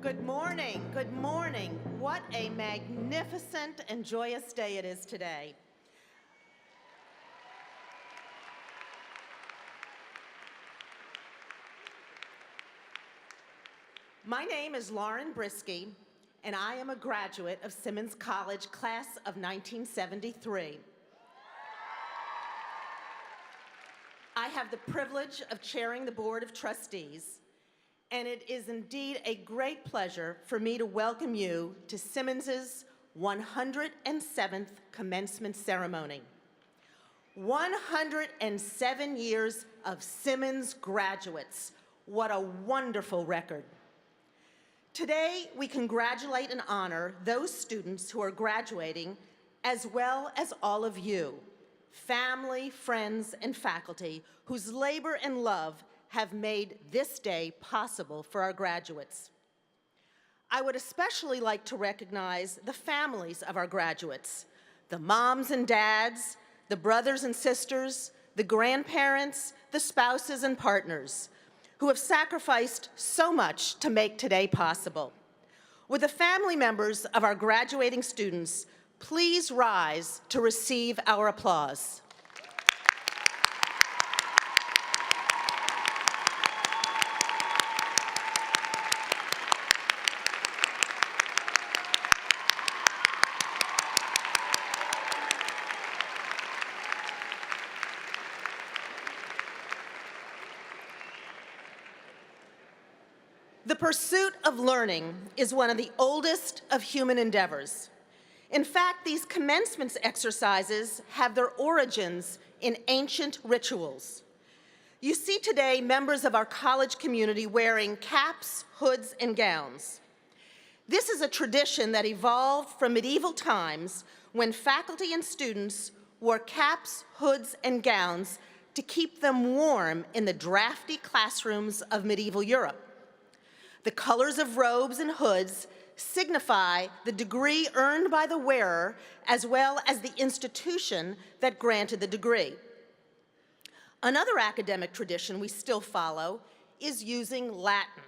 Good morning, good morning. What a magnificent and joyous day it is today. My name is Lauren Brisky, and I am a graduate of Simmons College, class of 1973. I have the privilege of chairing the Board of Trustees, and it is indeed a great pleasure for me to welcome you to Simmons's 107th commencement ceremony. 107 years of Simmons graduates. What a wonderful record. Today, we congratulate and honor those students who are graduating, as well as all of you, family, friends, and faculty whose labor and love have made this day possible for our graduates. I would especially like to recognize the families of our graduates, the moms and dads, the brothers and sisters, the grandparents, the spouses and partners, who have sacrificed so much to make today possible. Would the family members of our graduating students please rise to receive our applause? The pursuit of learning is one of the oldest of human endeavors. In fact, these commencement exercises have their origins in ancient rituals. You see today members of our college community wearing caps, hoods, and gowns. This is a tradition that evolved from medieval times when faculty and students wore caps, hoods, and gowns to keep them warm in the drafty classrooms of medieval Europe. The colors of robes and hoods signify the degree earned by the wearer as well as the institution that granted the degree. Another academic tradition we still follow is using Latin.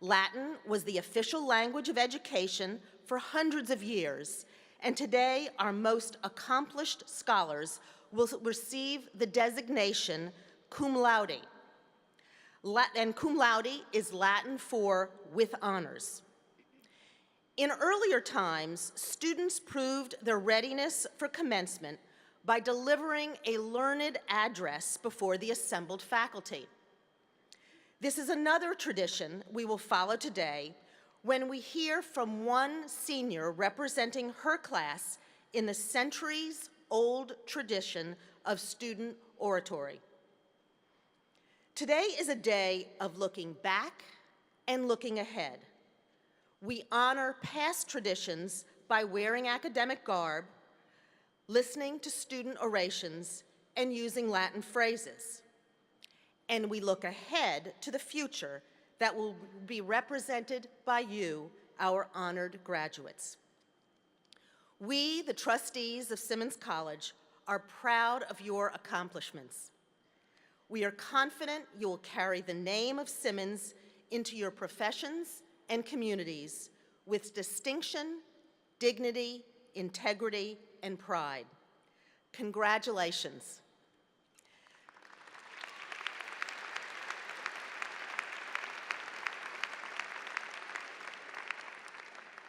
Latin was the official language of education for hundreds of years, and today our most accomplished scholars will receive the designation cum laude. And cum laude is Latin for with honors. In earlier times, students proved their readiness for commencement by delivering a learned address before the assembled faculty. This is another tradition we will follow today when we hear from one senior representing her class in the centuries-old tradition of student oratory. Today is a day of looking back and looking ahead. We honor past traditions by wearing academic garb, listening to student orations, and using Latin phrases. And we look ahead to the future that will be represented by you, our honored graduates. We, the trustees of Simmons College, are proud of your accomplishments. We are confident you will carry the name of Simmons into your professions and communities with distinction, dignity, integrity, and pride. Congratulations.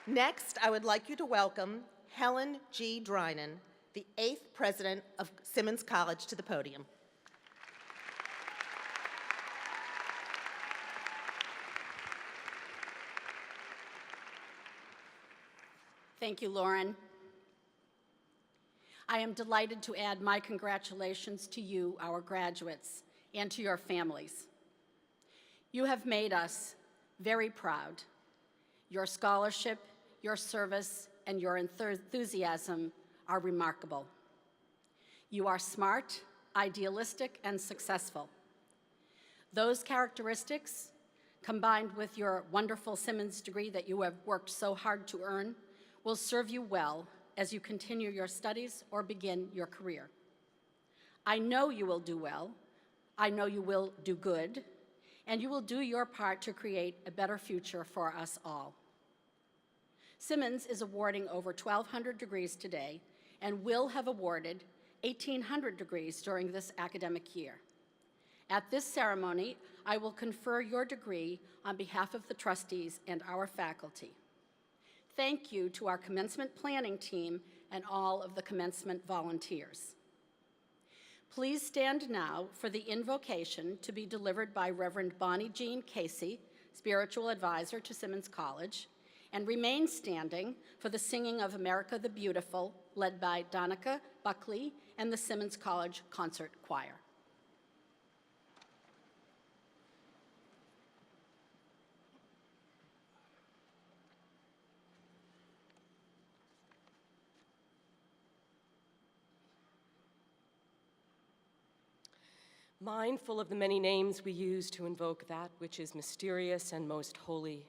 Next, I would like you to welcome Helen G. Drynan, the 8th president of Simmons College, to the podium. Thank you, Lauren. I am delighted to add my congratulations to you, our graduates, and to your families. You have made us very proud. Your scholarship, your service, and your enthusiasm are remarkable. You are smart, idealistic, and successful. Those characteristics, combined with your wonderful Simmons degree that you have worked so hard to earn, will serve you well as you continue your studies or begin your career. I know you will do well. I know you will do good. and you will do your part to create a better future for us all. Simmons is awarding over 1,200 degrees today and will have awarded 1,800 degrees during this academic year. At this ceremony, I will confer your degree on behalf of the trustees and our faculty. Thank you to our commencement planning team and all of the commencement volunteers. Please stand now for the invocation to be delivered by Reverend Bonnie Jean Casey, spiritual advisor to Simmons College, and remain standing for the singing of America the Beautiful, led by Donica Buckley and the Simmons College Concert Choir. Mindful of the many names we use to invoke that which is mysterious and most holy,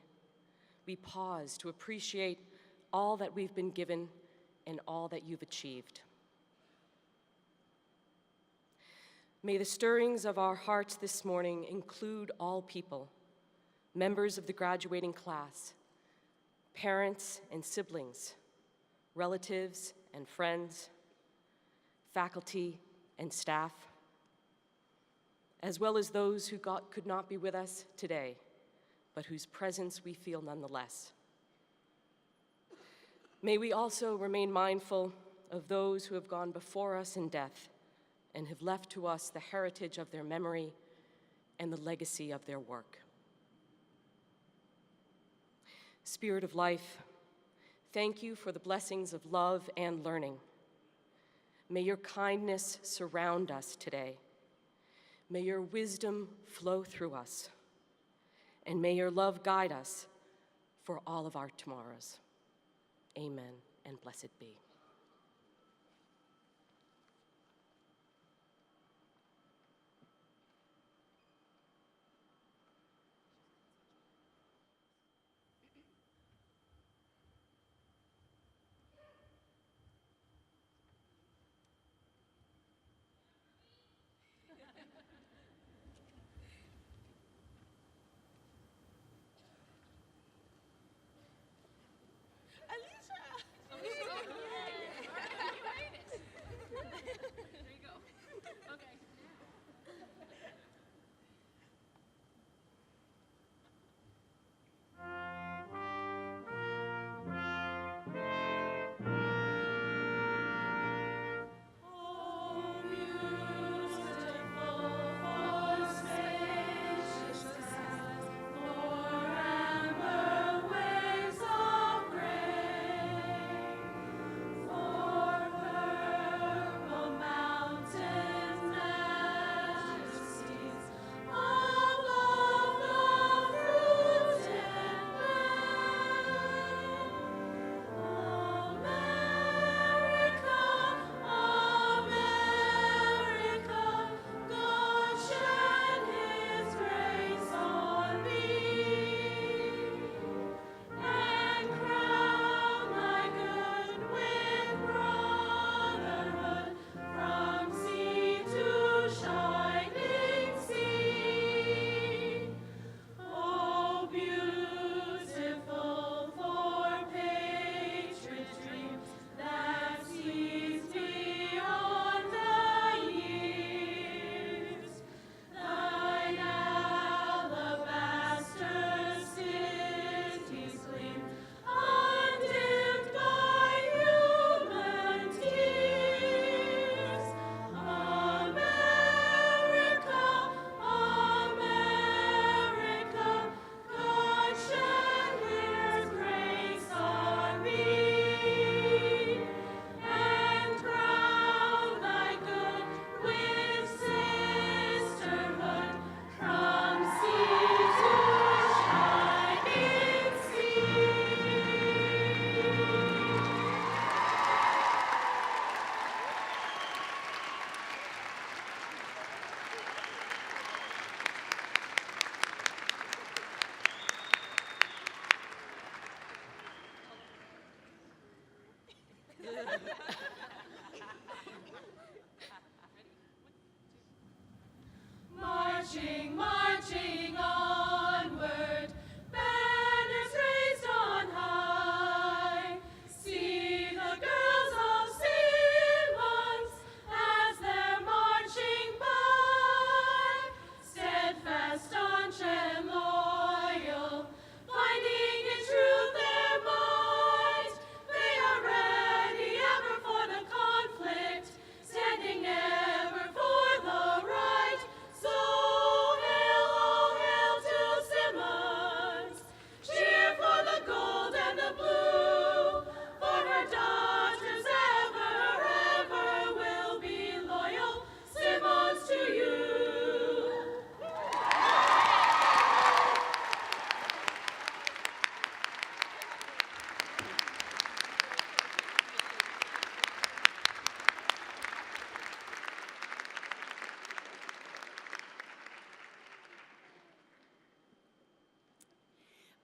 we pause to appreciate all that we've been given and all that you've achieved. May the stirrings of our hearts this morning include all people, members of the graduating class, parents and siblings, relatives and friends, faculty and staff, as well as those who could not be with us today, but whose presence we feel nonetheless. May we also remain mindful of those who have gone before us in death and have left to us the heritage of their memory and the legacy of their work. Spirit of life, thank you for the blessings of love and learning. May your kindness surround us today. May your wisdom flow through us, and may your love guide us for all of our tomorrows. Amen, and blessed be. Alicia!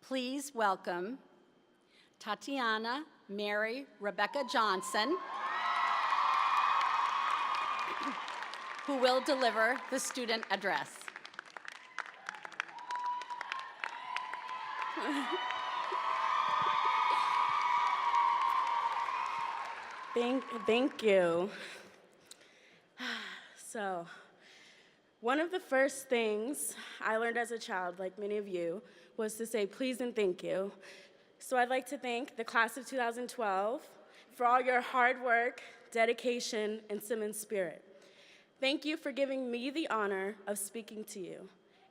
Please welcome Tatiana Mary Rebecca Johnson, who will deliver the student address. Thank you. So, one of the first things I learned as a child, like many of you, was to say please and thank you. So I'd like to thank the class of 2012 for all your hard work, dedication, and Simmons spirit. Thank you for giving me the honor of speaking to you.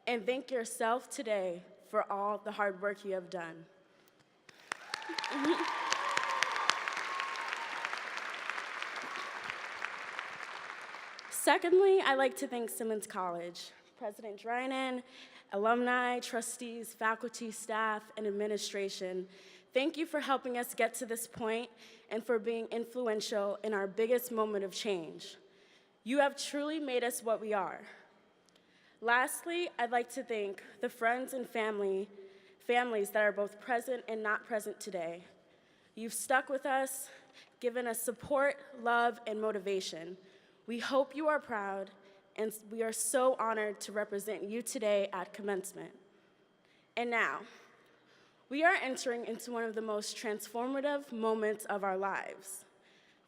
And thank yourself today for all the hard work you have done. Secondly, I'd like to thank Simmons College, President Drinan, alumni, trustees, faculty, staff, and administration. Thank you for helping us get to this point and for being influential in our biggest moment of change. You have truly made us what we are. Lastly, I'd like to thank the friends and families that are both present and not present today. You've stuck with us, given us support, love, and motivation. We hope you are proud, and we are so honored to represent you today at Commencement. And now, we are entering into one of the most transformative moments of our lives.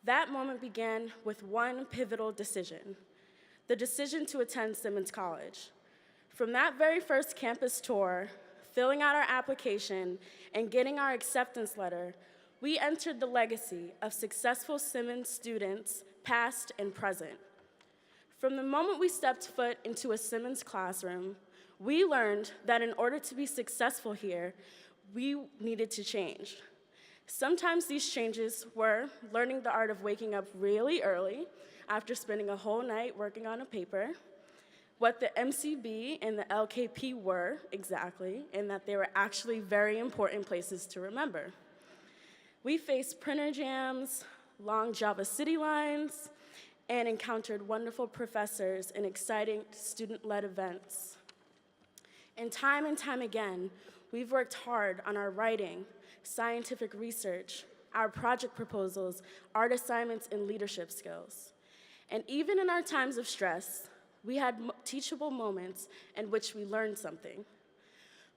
That moment began with one pivotal decision, the decision to attend Simmons College. From that very first campus tour, filling out our application, and getting our acceptance letter, we entered the legacy of successful Simmons students, past and present. From the moment we stepped foot into a Simmons classroom, we learned that in order to be successful here, we needed to change. Sometimes these changes were learning the art of waking up really early after spending a whole night working on a paper, what the MCB and the LKP were exactly, and that they were actually very important places to remember. We faced printer jams, long Java city lines, and encountered wonderful professors and exciting student-led events. And time again, we've worked hard on our writing, scientific research, our project proposals, art assignments, and leadership skills. And even in our times of stress, we had teachable moments in which we learned something.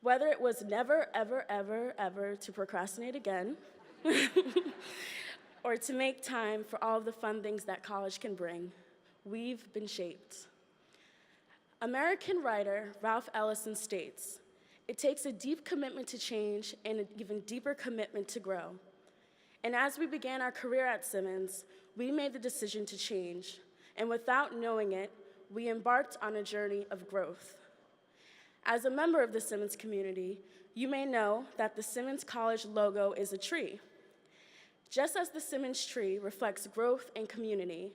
Whether it was never, ever, ever, ever to procrastinate again, or to make time for all of the fun things that college can bring, we've been shaped. American writer Ralph Ellison states, "It takes a deep commitment to change and an even deeper commitment to grow." And as we began our career at Simmons, we made the decision to change, and without knowing it, we embarked on a journey of growth. As a member of the Simmons community, you may know that the Simmons College logo is a tree. Just as the Simmons tree reflects growth and community,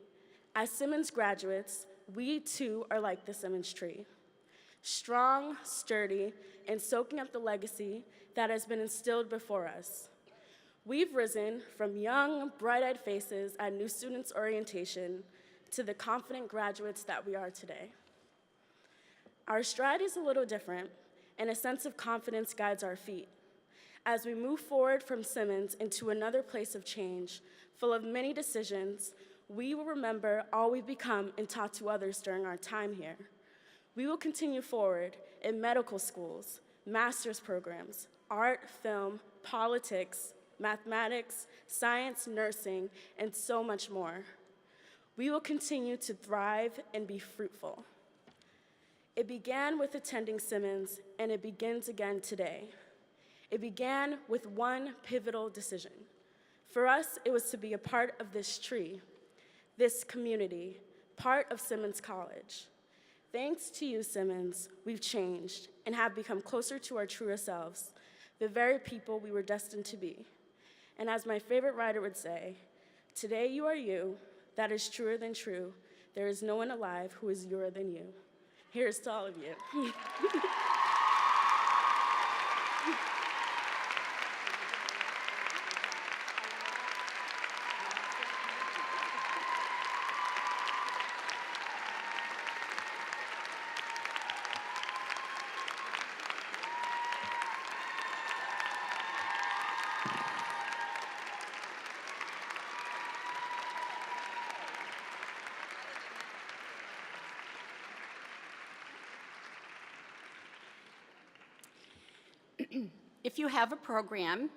as Simmons graduates, we too are like the Simmons tree, strong, sturdy, and soaking up the legacy that has been instilled before us. We've risen from young, bright-eyed faces at new students' orientation to the confident graduates that we are today. Our stride is a little different, and a sense of confidence guides our feet. As we move forward from Simmons into another place of change, full of many decisions, we will remember all we've become and taught to others during our time here. We will continue forward in medical schools, master's programs, art, film, politics, mathematics, science, nursing, and so much more. We will continue to thrive and be fruitful. It began with attending Simmons, and it begins again today. It began with one pivotal decision. For us, it was to be a part of this tree, this community, part of Simmons College. Thanks to you, Simmons, we've changed and have become closer to our truest selves, the very people we were destined to be. And as my favorite writer would say, today you are you, that is truer than true. There is no one alive who is youer than you. Here's to all of you. If you have a program,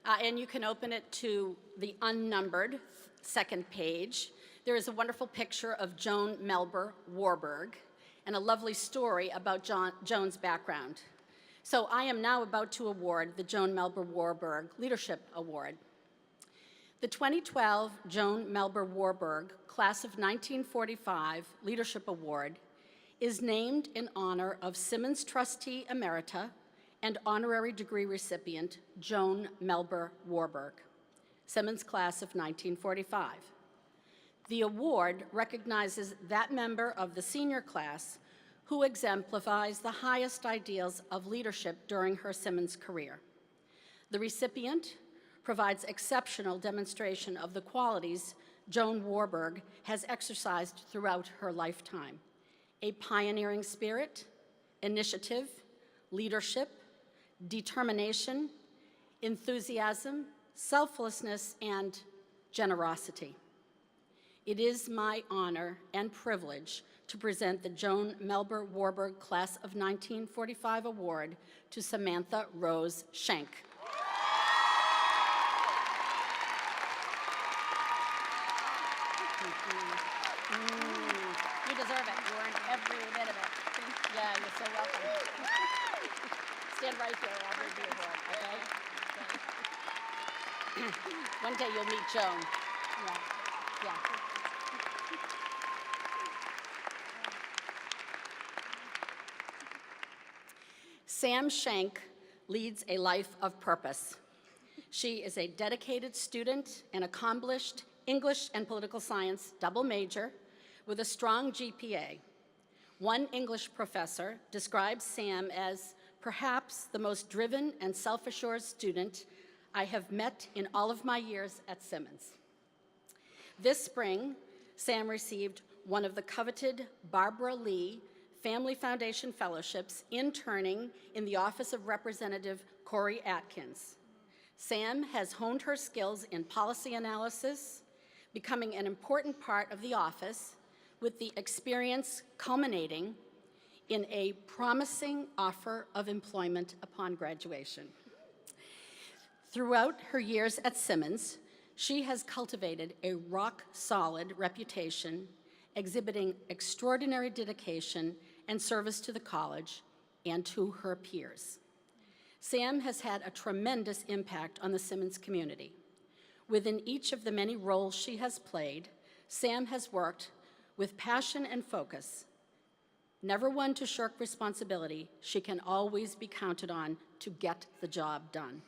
and you can open it to the unnumbered second page, there is a wonderful picture of Joan Melber Warburg and a lovely story about Joan's background. So I am now about to award the Joan Melber Warburg Leadership Award. The 2012 Joan Melber Warburg Class of 1945 Leadership Award is named in honor of Simmons Trustee Emerita and honorary degree recipient Joan Melber Warburg, Simmons Class of 1945. The award recognizes that member of the senior class who exemplifies the highest ideals of leadership during her Simmons career. The recipient provides exceptional demonstration of the qualities Joan Warburg has exercised throughout her lifetime: a pioneering spirit, initiative, leadership, determination, enthusiasm, selflessness, and generosity. It is my honor and privilege to present the Joan Melber Warburg Class of 1945 Award to Samantha Rose Schenk. You deserve it. You earned every bit of it. Yeah, you're so welcome. Stand right there. I'll read the award, okay? One day you'll meet Joan. Yeah. Yeah. Sam Schenk leads a life of purpose. She is a dedicated student and accomplished English and political science double major with a strong GPA. One English professor describes Sam as perhaps the most driven and self-assured student I have met in all of my years at Simmons. This spring, Sam received one of the coveted Barbara Lee Family Foundation Fellowships, interning in the Office of Representative Corey Atkins. Sam has honed her skills in policy analysis, becoming an important part of the office, with the experience culminating in a promising offer of employment upon graduation. Throughout her years at Simmons, she has cultivated a rock-solid reputation, exhibiting extraordinary dedication and service to the college and to her peers. Sam has had a tremendous impact on the Simmons community. Within each of the many roles she has played, Sam has worked with passion and focus. Never one to shirk responsibility, she can always be counted on to get the job done.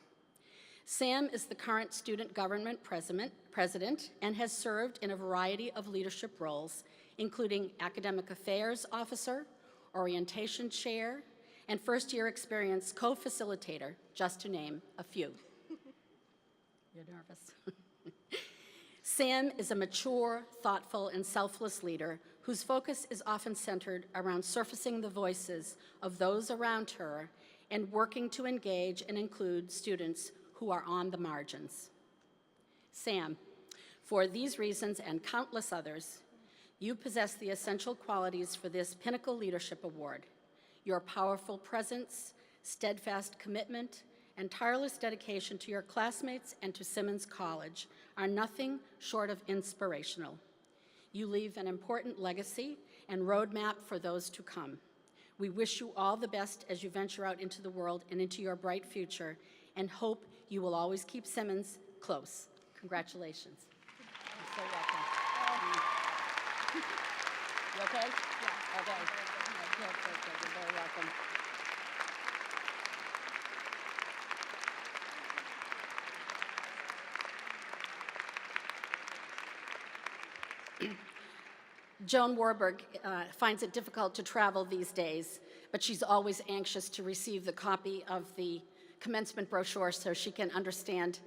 Sam is the current student government president and has served in a variety of leadership roles, including academic affairs officer, orientation chair, and first-year experience co-facilitator, just to name a few. You're nervous. Sam is a mature, thoughtful, and selfless leader whose focus is often centered around surfacing the voices of those around her and working to engage and include students who are on the margins. Sam, for these reasons and countless others, you possess the essential qualities for this Pinnacle Leadership Award. Your powerful presence, steadfast commitment, and tireless dedication to your classmates and to Simmons College are nothing short of inspirational. You leave an important legacy and roadmap for those to come. We wish you all the best as you venture out into the world and into your bright future, and hope you will always keep Simmons close. Congratulations. You're so welcome. You okay? Yeah. Okay. Good. You're very welcome. Joan Warburg finds it difficult to travel these days, but she's always anxious to receive the copy of the commencement brochure so she can understand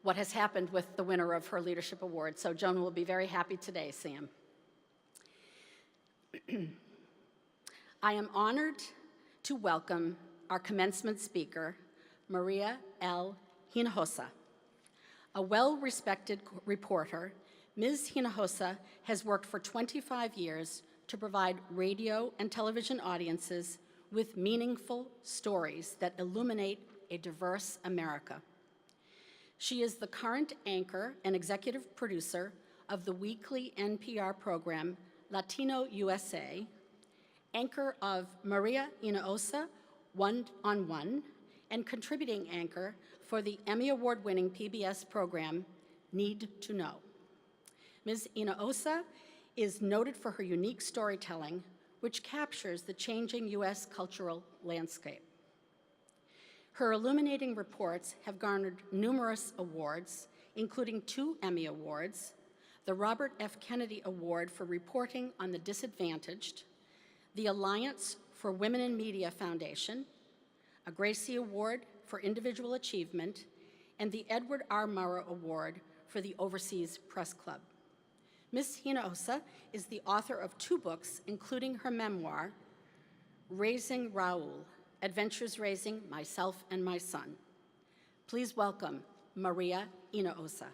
what has happened with the winner of her leadership award. So Joan will be very happy today, Sam. I am honored to welcome our commencement speaker, Maria L. Hinojosa. A well-respected reporter, Ms. Hinojosa has worked for 25 years to provide radio and television audiences with meaningful stories that illuminate a diverse America. She is the current anchor and executive producer of the weekly NPR program Latino USA, anchor of Maria Hinojosa, One on One, and contributing anchor for the Emmy Award-winning PBS program Need to Know. Ms. Hinojosa is noted for her unique storytelling, which captures the changing U.S. cultural landscape. Her illuminating reports have garnered numerous awards, including 2 Emmy Awards, the Robert F. Kennedy Award for Reporting on the Disadvantaged, the Alliance for Women in Media Foundation, a Gracie Award for Individual Achievement, and the Edward R. Murrow Award for the Overseas Press Club. Ms. Hinojosa is the author of 2 books, including her memoir, Raising Raul, Adventures Raising Myself and My Son. Please welcome Maria Hinojosa.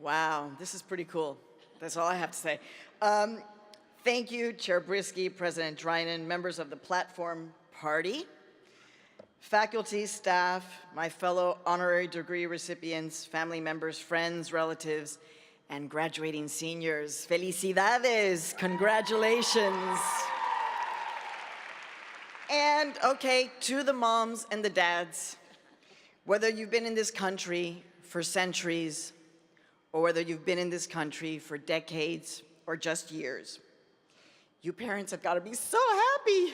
Wow, this is pretty cool. That's all I have to say. Thank you, Chair Brisky, President Drynan, members of the Platform Party, faculty, staff, my fellow honorary degree recipients, family members, friends, relatives, and graduating seniors. Felicidades, congratulations. And okay, to the moms and the dads, whether you've been in this country for centuries, or whether you've been in this country for decades or just years, you parents have got to be so happy.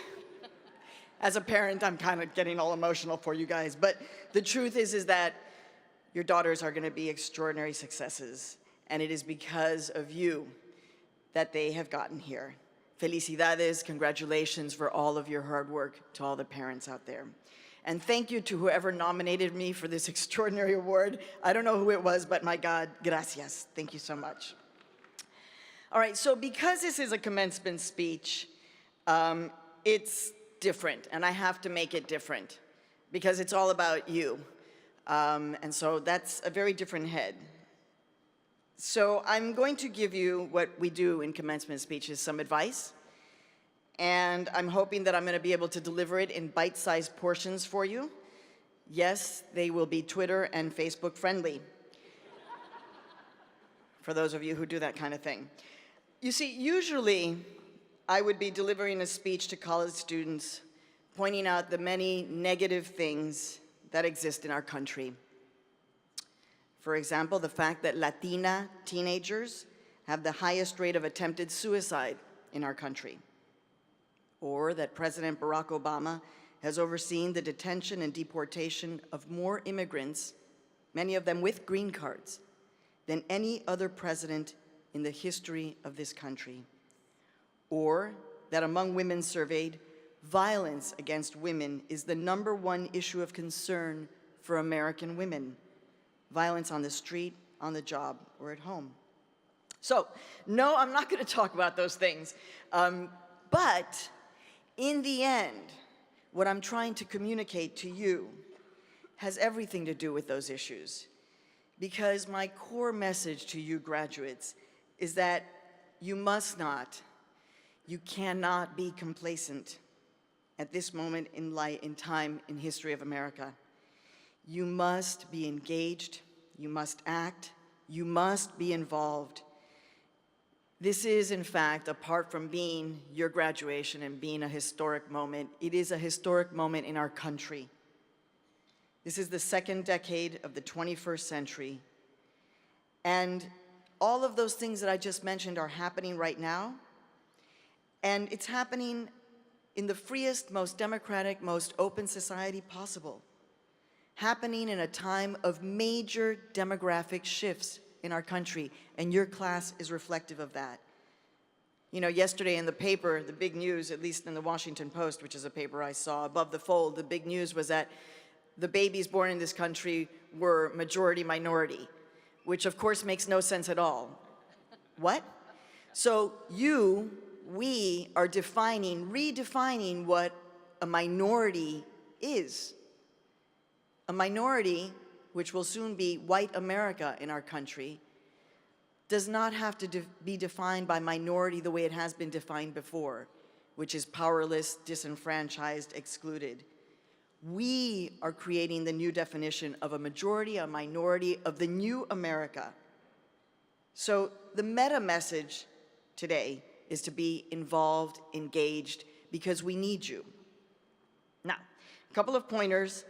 As a parent, I'm kind of getting all emotional for you guys, but the truth is that your daughters are going to be extraordinary successes, and it is because of you that they have gotten here. Felicidades, congratulations for all of your hard work to all the parents out there. And thank you to whoever nominated me for this extraordinary award. I don't know who it was, but my God, gracias. Thank you so much. All right, so because this is a commencement speech, it's different, and I have to make it different because it's all about you. And so that's a very different head. So I'm going to give you what we do in commencement speeches, some advice, and I'm hoping that I'm going to be able to deliver it in bite-sized portions for you. Yes, they will be Twitter and Facebook friendly, for those of you who do that kind of thing. You see, usually I would be delivering a speech to college students pointing out the many negative things that exist in our country. For example, the fact that Latina teenagers have the highest rate of attempted suicide in our country, or that President Barack Obama has overseen the detention and deportation of more immigrants, many of them with green cards, than any other president in the history of this country, or that among women surveyed, violence against women is the #1 issue of concern for American women. Violence on the street, on the job, or at home. So, no, I'm not going to talk about those things. But in the end, what I'm trying to communicate to you has everything to do with those issues. Because my core message to you graduates is that you must not, you cannot be complacent at this moment in time in history of America. You must be engaged, you must act, you must be involved. This is, in fact, apart from being your graduation and being a historic moment, it is a historic moment in our country. This is the 2nd decade of the 21st century, and all of those things that I just mentioned are happening right now, and it's happening in the freest, most democratic, most open society possible. Happening in a time of major demographic shifts in our country, and your class is reflective of that. You know, yesterday in the paper, the big news, at least in the Washington Post, which is a paper I saw, above the fold, the big news was that the babies born in this country were majority minority, which of course makes no sense at all. What? So we are redefining what a minority is. A minority which will soon be white America in our country, does not have to be defined by minority the way it has been defined before, which is powerless, disenfranchised, excluded. We are creating the new definition of a majority, a minority, of the new America. So the meta message today is to be involved, engaged, because we need you. Now, a couple of pointers,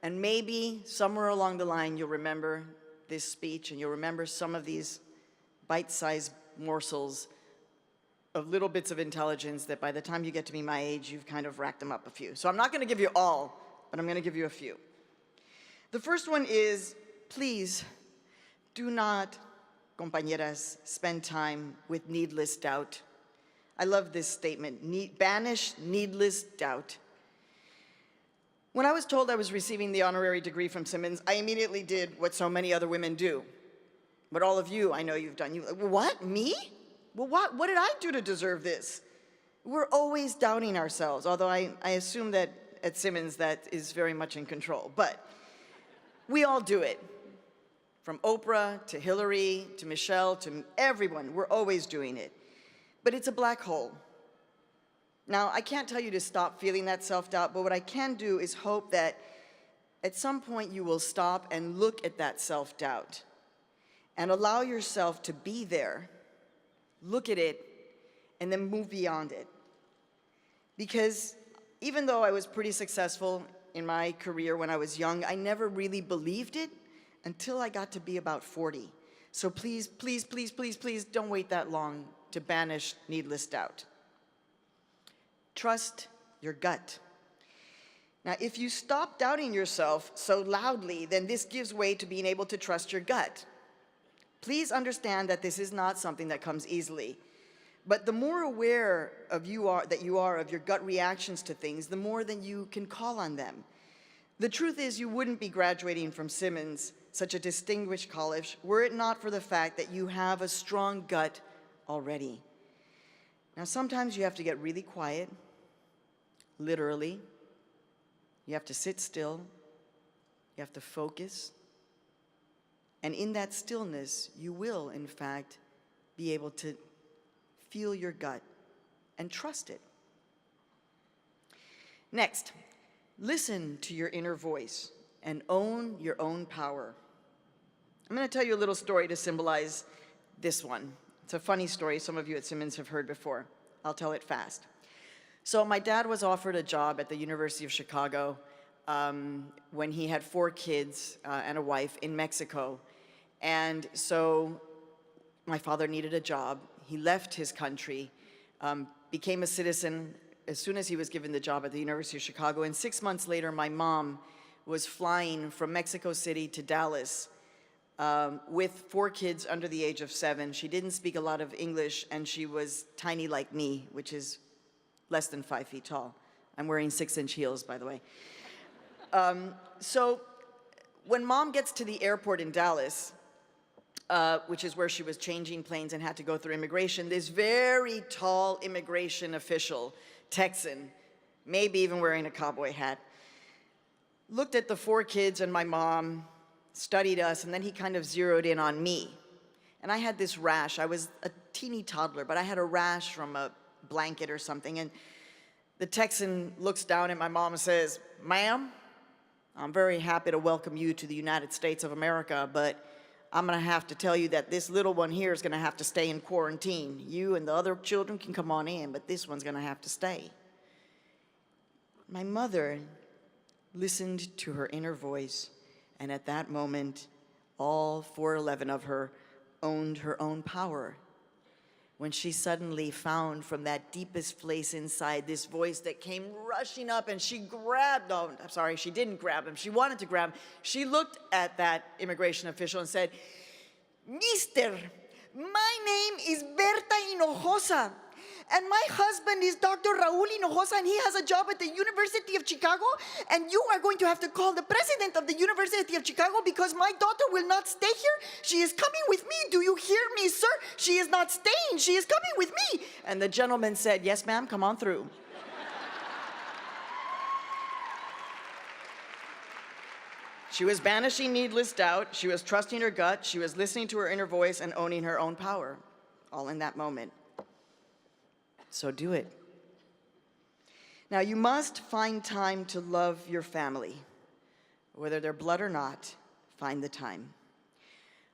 and maybe somewhere along the line you'll remember this speech and you'll remember some of these bite-sized morsels of little bits of intelligence that by the time you get to be my age, you've kind of racked them up a few. So I'm not going to give you all, but I'm going to give you a few. The first one is, please do not, compañeras, spend time with needless doubt. I love this statement, banish needless doubt. When I was told I was receiving the honorary degree from Simmons, I immediately did what so many other women do. What all of you, I know you've done. What, me? Well, what did I do to deserve this? We're always doubting ourselves, although I assume that at Simmons that is very much in control. But we all do it. From Oprah to Hillary to Michelle to everyone, we're always doing it. But it's a black hole. Now, I can't tell you to stop feeling that self-doubt, but what I can do is hope that at some point you will stop and look at that self-doubt and allow yourself to be there, look at it, and then move beyond it. Because even though I was pretty successful in my career when I was young, I never really believed it until I got to be about 40. So please, please, please, please, please don't wait that long to banish needless doubt. Trust your gut. Now, if you stop doubting yourself so loudly, then this gives way to being able to trust your gut. Please understand that this is not something that comes easily. But the more aware of you are of your gut reactions to things, the more that you can call on them. The truth is, you wouldn't be graduating from Simmons, such a distinguished college, were it not for the fact that you have a strong gut already. Now, sometimes you have to get really quiet, literally. You have to sit still. You have to focus. And in that stillness, you will, in fact, be able to feel your gut and trust it. Next, listen to your inner voice and own your own power. I'm going to tell you a little story to symbolize this one. It's a funny story some of you at Simmons have heard before. I'll tell it fast. So my dad was offered a job at the University of Chicago when he had 4 kids and a wife in Mexico. And so my father needed a job. He left his country, became a citizen as soon as he was given the job at the University of Chicago. And 6 months later, my mom was flying from Mexico City to Dallas with 4 kids under the age of 7. She didn't speak a lot of English, and she was tiny like me, which is less than 5 feet tall. I'm wearing 6-inch heels, by the way. So when Mom gets to the airport in Dallas, which is where she was changing planes and had to go through immigration, this very tall immigration official, Texan, maybe even wearing a cowboy hat, looked at the 4 kids and my mom, studied us, and then he kind of zeroed in on me. And I had this rash. I was a teeny toddler, but I had a rash from a blanket or something. And the Texan looks down at my mom and says, "Ma'am, I'm very happy to welcome you to the United States of America, but I'm going to have to tell you that this little one here is going to have to stay in quarantine. You and the other children can come on in, but this one's going to have to stay." My mother listened to her inner voice, and at that moment, all 411 of her owned her own power. When she suddenly found from that deepest place inside this voice that came rushing up, and she grabbed, oh, I'm sorry, she didn't grab him, she wanted to grab him. She looked at that immigration official and said, "Mister, my name is Berta Hinojosa, and my husband is Dr. Raul Hinojosa, and he has a job at the University of Chicago, and you are going to have to call the president of the University of Chicago because my daughter will not stay here. She is coming with me. Do you hear me, sir? She is not staying. She is coming with me." And the gentleman said, "Yes, ma'am, come on through." She was banishing needless doubt. She was trusting her gut. She was listening to her inner voice and owning her own power, all in that moment. So do it. Now, you must find time to love your family. Whether they're blood or not, find the time.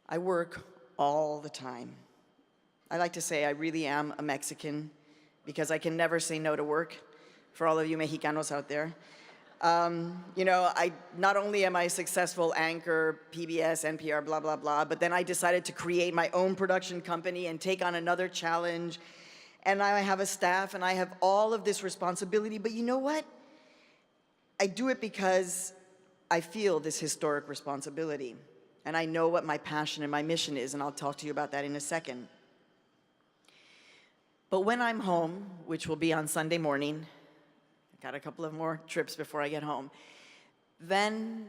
I work all the time. I like to say I really am a Mexican because I can never say no to work, for all of you Mexicanos out there. You know, not only am I a successful anchor, PBS, NPR, blah, blah, blah, but then I decided to create my own production company and take on another challenge. And now I have a staff and I have all of this responsibility, but you know what? I do it because I feel this historic responsibility. And I know what my passion and my mission is, and I'll talk to you about that in a second. But when I'm home, which will be on Sunday morning, I got a couple of more trips before I get home, then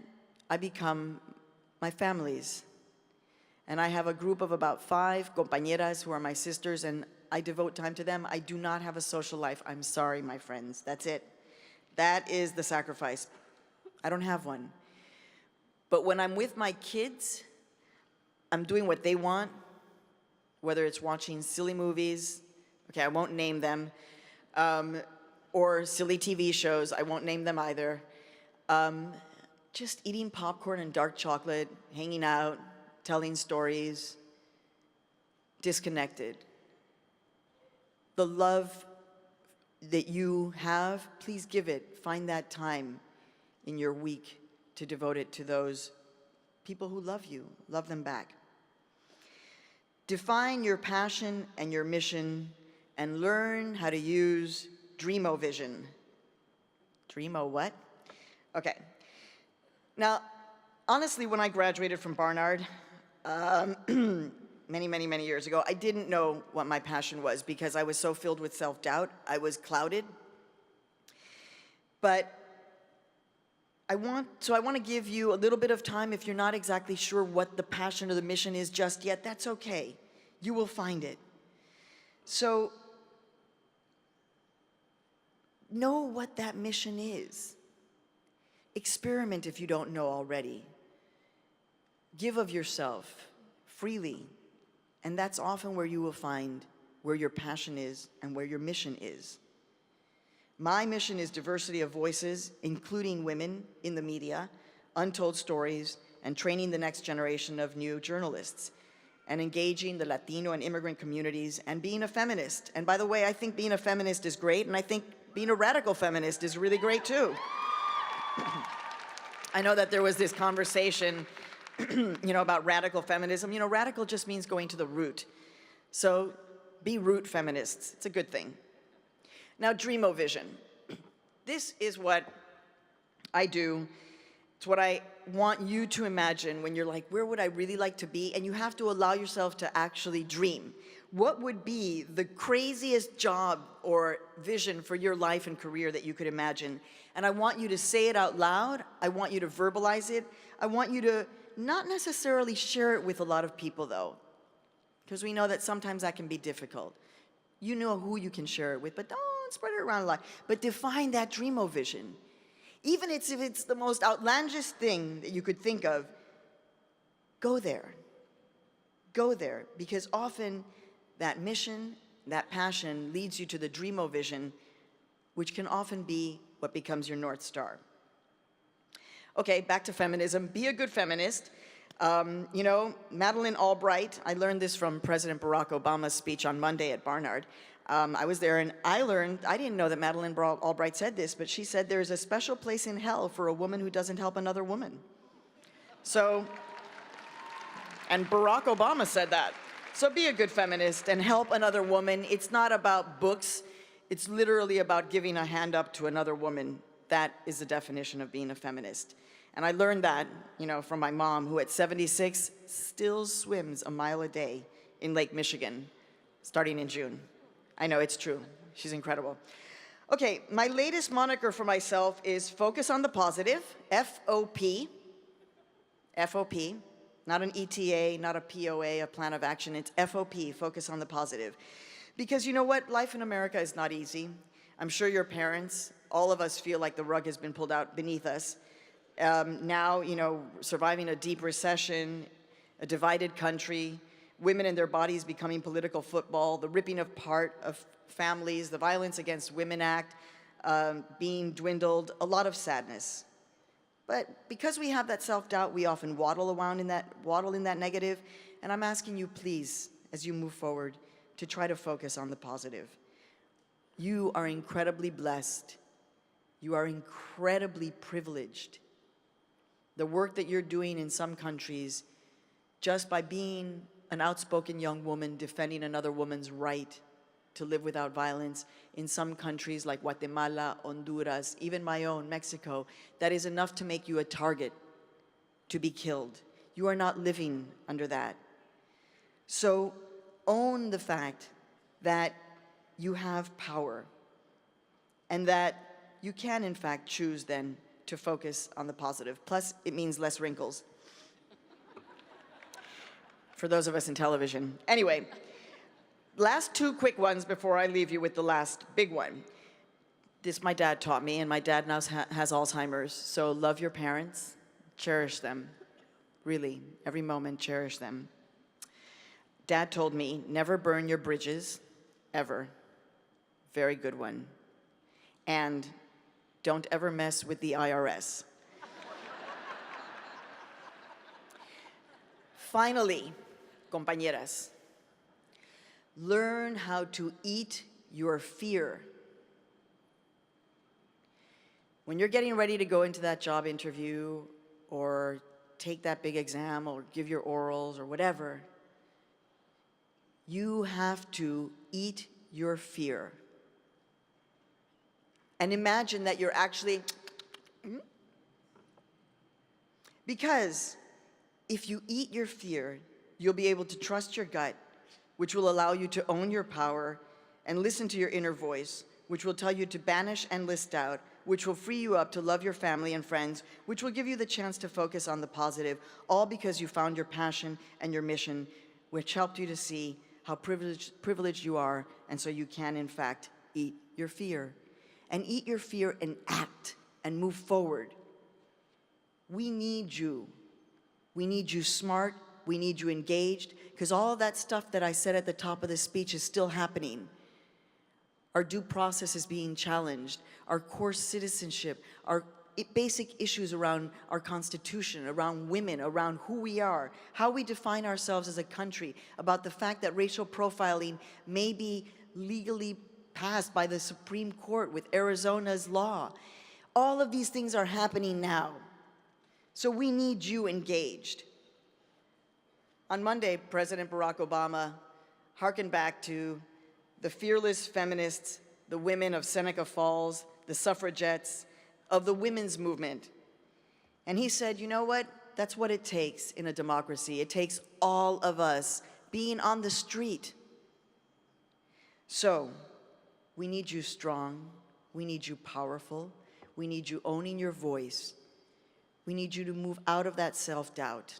I become my family's. And I have a group of about 5 compañeras who are my sisters, and I devote time to them. I do not have a social life. I'm sorry, my friends. That's it. That is the sacrifice. I don't have one. But when I'm with my kids, I'm doing what they want, whether it's watching silly movies, okay, I won't name them, or silly TV shows, I won't name them either. Just eating popcorn and dark chocolate, hanging out, telling stories, disconnected. The love that you have, please give it. Find that time in your week to devote it to those people who love you. Love them back. Define your passion and your mission and learn how to use Dreamo-Vision. Dreamo what? Okay. Now, honestly, when I graduated from Barnard, many years ago, I didn't know what my passion was because I was so filled with self-doubt. I was clouded. But I want to give you a little bit of time. If you're not exactly sure what the passion or the mission is just yet, that's okay. You will find it. So know what that mission is. Experiment if you don't know already. Give of yourself freely. And that's often where you will find where your passion is and where your mission is. My mission is diversity of voices, including women in the media, untold stories, and training the next generation of new journalists, and engaging the Latino and immigrant communities, and being a feminist. And by the way, I think being a feminist is great, and I think being a radical feminist is really great too. I know that there was this conversation about radical feminism. Radical just means going to the root. So be root feminists. It's a good thing. Now, Dreamo-Vision. This is what I do. It's what I want you to imagine when you're like, where would I really like to be? And you have to allow yourself to actually dream. What would be the craziest job or vision for your life and career that you could imagine? And I want you to say it out loud. I want you to verbalize it. I want you to not necessarily share it with a lot of people, though, because we know that sometimes that can be difficult. You know who you can share it with, but don't spread it around a lot. But define that Dreamo-Vision. Even if it's the most outlandish thing that you could think of, go there. Go there, because often that mission, that passion leads you to the Dreamo-Vision, which can often be what becomes your North Star. Okay, back to feminism. Be a good feminist. Madeleine Albright, I learned this from President Barack Obama's speech on Monday at Barnard. I was there and I didn't know that Madeleine Albright said this, but she said there is a special place in hell for a woman who doesn't help another woman. So, and Barack Obama said that. So be a good feminist and help another woman. It's not about books. It's literally about giving a hand up to another woman. That is the definition of being a feminist. And I learned that, from my mom, who at 76 still swims a mile a day in Lake Michigan, starting in June. I know, it's true. She's incredible. Okay, my latest moniker for myself is Focus on the Positive, FOP. FOP, not an ETA, not a POA, a plan of action. It's FOP, Focus on the Positive. Because you know what? Life in America is not easy. I'm sure your parents, all of us feel like the rug has been pulled out beneath us. Now, surviving a deep recession, a divided country, women and their bodies becoming political football, the ripping apart of families, the Violence Against Women Act being dwindled, a lot of sadness. But because we have that self-doubt, we often waddle in that negative, and I'm asking you, please, as you move forward, to try to focus on the positive. You are incredibly blessed. You are incredibly privileged. The work that you're doing in some countries, just by being an outspoken young woman defending another woman's right to live without violence, in some countries like Guatemala, Honduras, even my own, Mexico, that is enough to make you a target to be killed. You are not living under that. So own the fact that you have power and that you can, in fact, choose then to focus on the positive. Plus, it means less wrinkles for those of us in television. Anyway, last two quick ones before I leave you with the last big one. This my dad taught me, and my dad now has Alzheimer's, so love your parents, cherish them. Really, every moment, cherish them. Dad told me, never burn your bridges, ever. Very good one. And don't ever mess with the IRS. Finally, compañeras, learn how to eat your fear. When you're getting ready to go into that job interview or take that big exam or give your orals or whatever, you have to eat your fear. And imagine that you're actually, because if you eat your fear, you'll be able to trust your gut, which will allow you to own your power and listen to your inner voice, which will tell you to banish endless doubt, which will free you up to love your family and friends, which will give you the chance to focus on the positive, all because you found your passion and your mission, which helped you to see how privileged you are, and so you can, in fact, eat your fear. And eat your fear and act and move forward. We need you. We need you smart. We need you engaged, because all of that stuff that I said at the top of this speech is still happening. Our due process is being challenged. Our core citizenship, our basic issues around our Constitution, around women, around who we are, how we define ourselves as a country, about the fact that racial profiling may be legally passed by the Supreme Court with Arizona's law. All of these things are happening now. So we need you engaged. On Monday, President Barack Obama harkened back to the fearless feminists, the women of Seneca Falls, the suffragettes, of the women's movement. And he said, you know what? That's what it takes in a democracy. It takes all of us being on the street. So, we need you strong. We need you powerful. We need you owning your voice. We need you to move out of that self-doubt.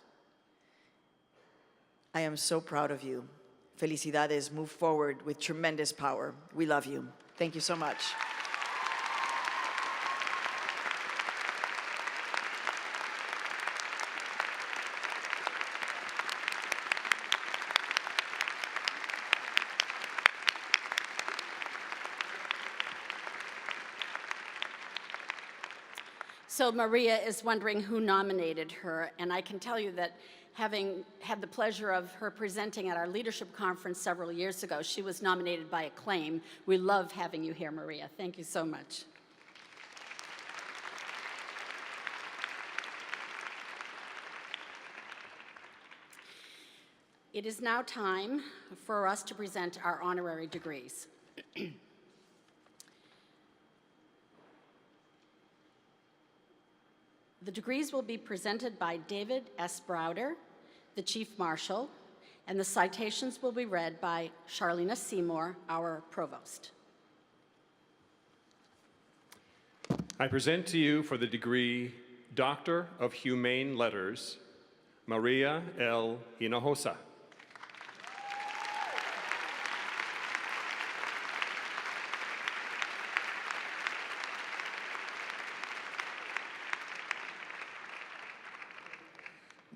I am so proud of you. Felicidades, move forward with tremendous power. We love you. Thank you so much. So Maria is wondering who nominated her, and I can tell you that having had the pleasure of her presenting at our leadership conference several years ago, she was nominated by acclaim. We love having you here, Maria. Thank you so much. It is now time for us to present our honorary degrees. The degrees will be presented by David S. Browder, the Chief Marshal, and the citations will be read by Charlena Seymour, our Provost. I present to you for the degree Doctor of Humane Letters, Maria L. Hinojosa.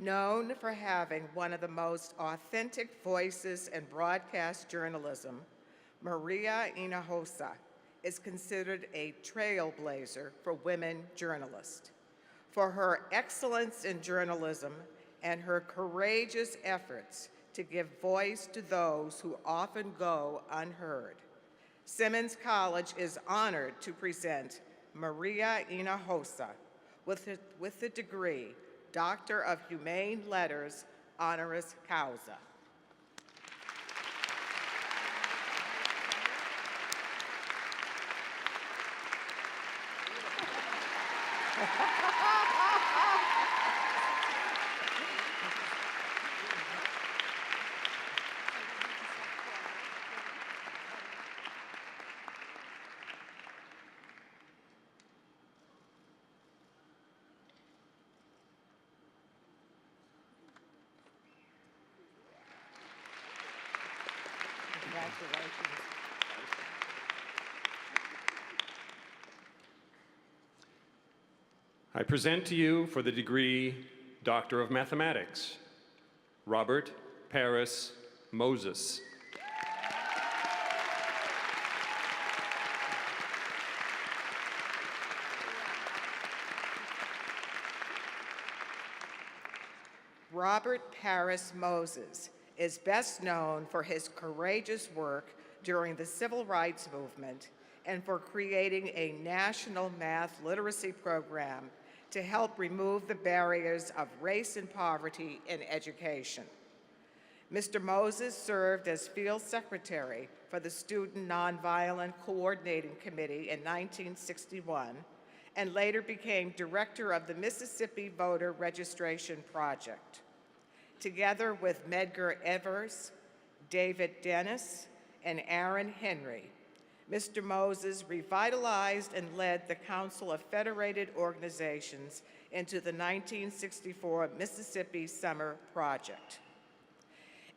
Known for having one of the most authentic voices in broadcast journalism, Maria Hinojosa is considered a trailblazer for women journalists. For her excellence in journalism and her courageous efforts to give voice to those who often go unheard, Simmons College is honored to present Maria Hinojosa with the degree Doctor of Humane Letters, honoris causa. Congratulations. I present to you for the degree Doctor of Mathematics, Robert Paris Moses. Robert Paris Moses is best known for his courageous work during the Civil Rights Movement and for creating a national math literacy program to help remove the barriers of race and poverty in education. Mr. Moses served as field secretary for the Student Nonviolent Coordinating Committee in 1961 and later became director of the Mississippi Voter Registration Project. Together with Medgar Evers, David Dennis, and Aaron Henry, Mr. Moses revitalized and led the Council of Federated Organizations into the 1964 Mississippi Summer Project.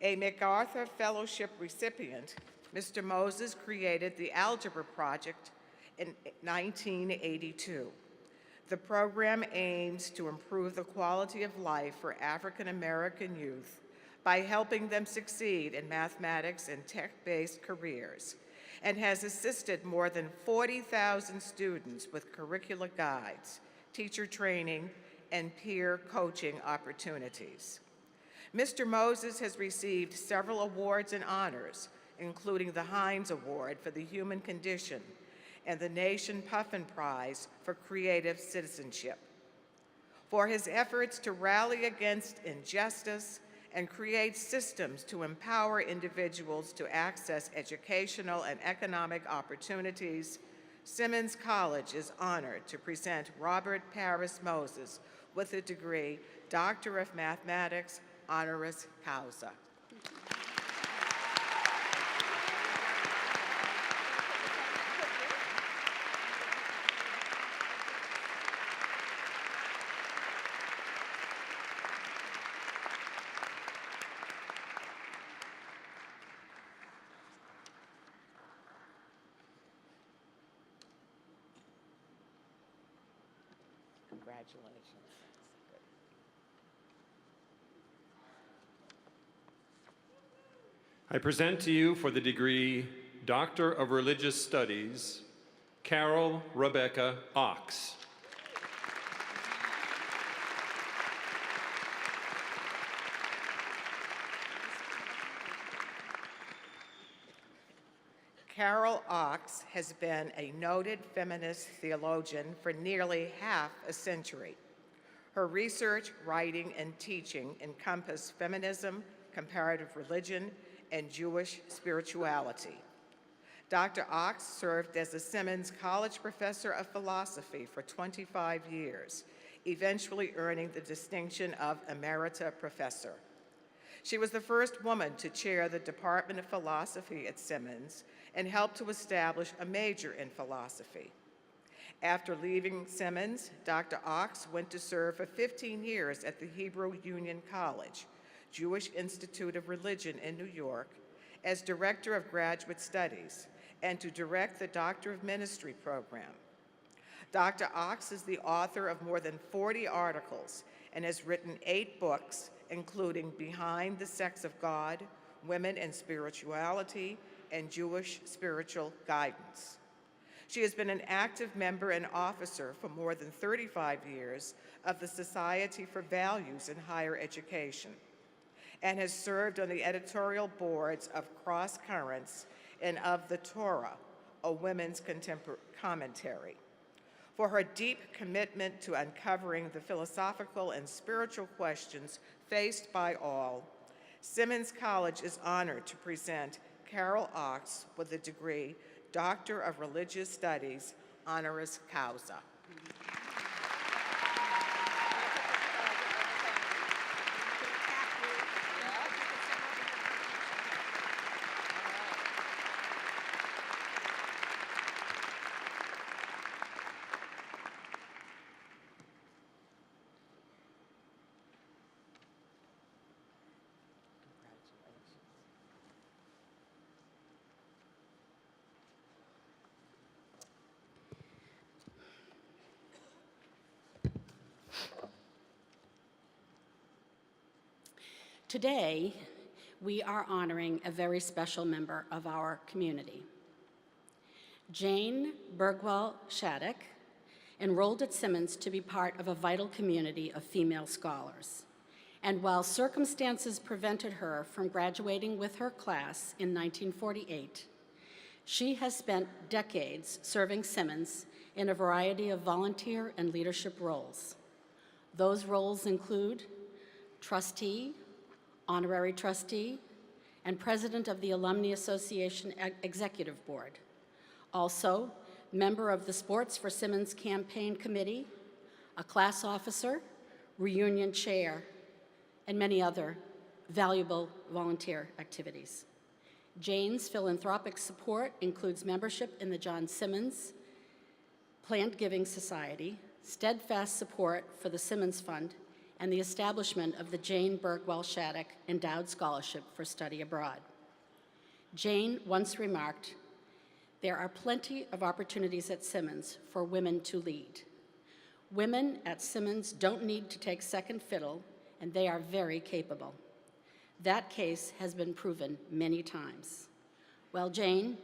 A MacArthur Fellowship recipient, Mr. Moses created the Algebra Project in 1982. The program aims to improve the quality of life for African American youth by helping them succeed in mathematics and tech-based careers, and has assisted more than 40,000 students with curricula guides, teacher training, and peer coaching opportunities. Mr. Moses has received several awards and honors, including the Heinz Award for the Human Condition and the Nation Puffin Prize for Creative Citizenship. For his efforts to rally against injustice and create systems to empower individuals to access educational and economic opportunities, Simmons College is honored to present Robert Paris Moses with the degree Doctor of Mathematics, honoris causa. Congratulations. I present to you for the degree Doctor of Religious Studies, Carol Rebecca Ox. Carol Ox has been a noted feminist theologian for nearly half a century. Her research, writing, and teaching encompass feminism, comparative religion, and Jewish spirituality. Dr. Ox served as a Simmons College Professor of Philosophy for 25 years, eventually earning the distinction of Emerita Professor. She was the first woman to chair the Department of Philosophy at Simmons and helped to establish a major in philosophy. After leaving Simmons, Dr. Ox went to serve for 15 years at the Hebrew Union College, Jewish Institute of Religion in New York, as Director of Graduate Studies, and to direct the Doctor of Ministry program. Dr. Ox is the author of more than 40 articles and has written 8 books, including Behind the Sex of God, Women and Spirituality, and Jewish Spiritual Guidance. She has been an active member and officer for more than 35 years of the Society for Values in Higher Education, and has served on the editorial boards of Cross Currents and of The Torah, a women's commentary. For her deep commitment to uncovering the philosophical and spiritual questions faced by all, Simmons College is honored to present Carol Ox with the degree Doctor of Religious Studies, honoris causa. Today, we are honoring a very special member of our community. Jane Bergwell Shattuck enrolled at Simmons to be part of a vital community of female scholars. And while circumstances prevented her from graduating with her class in 1948, she has spent decades serving Simmons in a variety of volunteer and leadership roles. Those roles include trustee, honorary trustee, and president of the Alumni Association Executive Board. Also, member of the Sports for Simmons Campaign Committee, a class officer, reunion chair, and many other valuable volunteer activities. Jane's philanthropic support includes membership in the John Simmons Plant Giving Society, steadfast support for the Simmons Fund, and the establishment of the Jane Bergwell Shattuck Endowed Scholarship for Study Abroad. Jane once remarked, "There are plenty of opportunities at Simmons for women to lead. Women at Simmons don't need to take second fiddle, and they are very capable. That case has been proven many times." Well, Jane,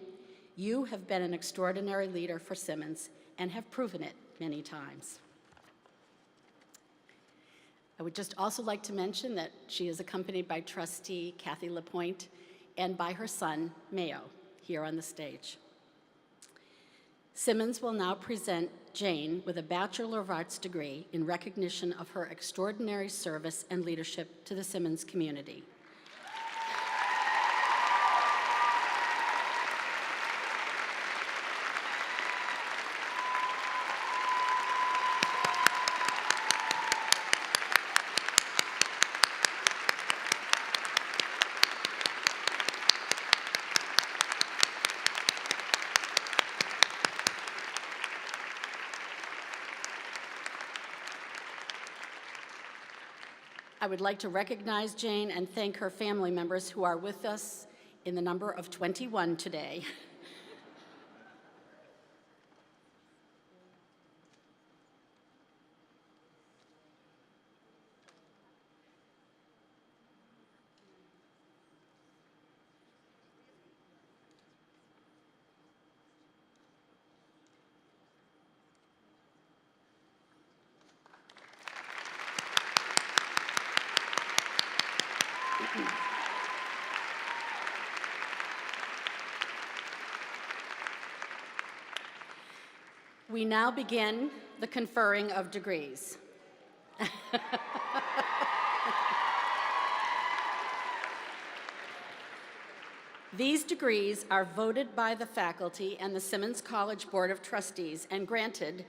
you have been an extraordinary leader for Simmons and have proven it many times. I would just also like to mention that she is accompanied by trustee Kathy LaPointe and by her son, Mayo, here on the stage. Simmons will now present Jane with a Bachelor of Arts degree in recognition of her extraordinary service and leadership to the Simmons community. I would like to recognize Jane and thank her family members who are with us in the number of 21 today. We now begin the conferring of degrees. These degrees are voted by the faculty and the Simmons College Board of Trustees and granted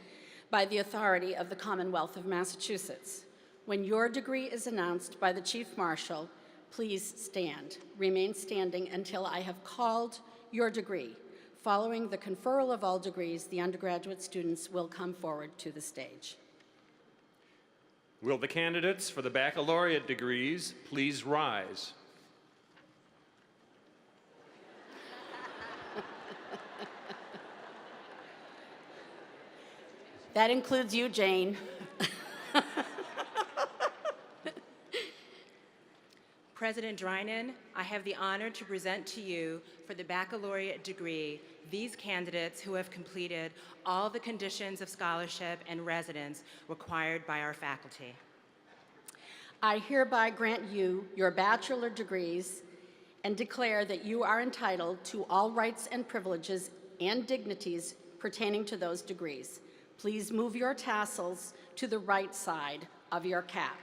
by the authority of the Commonwealth of Massachusetts. When your degree is announced by the Chief Marshal, please stand. Remain standing until I have called your degree. Following the conferral of all degrees, the undergraduate students will come forward to the stage. Will the candidates for the baccalaureate degrees please rise? That includes you, Jane. President Drinan, I have the honor to present to you for the baccalaureate degree these candidates who have completed all the conditions of scholarship and residence required by our faculty. I hereby grant you your bachelor degrees and declare that you are entitled to all rights and privileges and dignities pertaining to those degrees. Please move your tassels to the right side of your cap.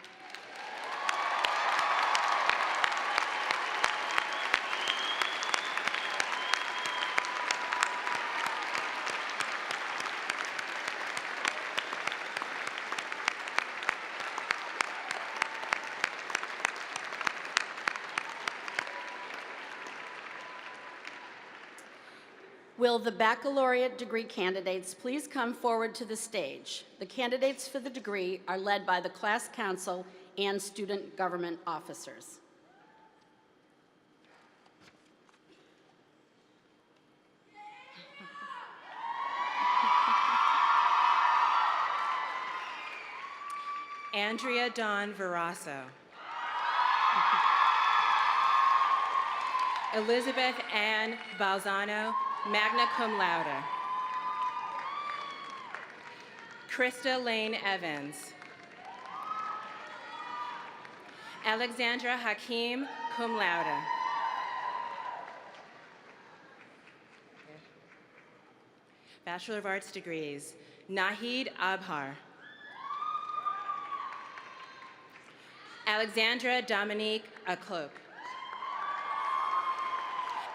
Will the baccalaureate degree candidates please come forward to the stage? The candidates for the degree are led by the class council and student government officers. Andrea Dawn Verasso. Elizabeth Ann Balzano, magna cum laude. Krista Lane Evans. Alexandra Hakim, cum laude. Bachelor of Arts degrees. Nahid Abhar. Alexandra Dominique Aklok.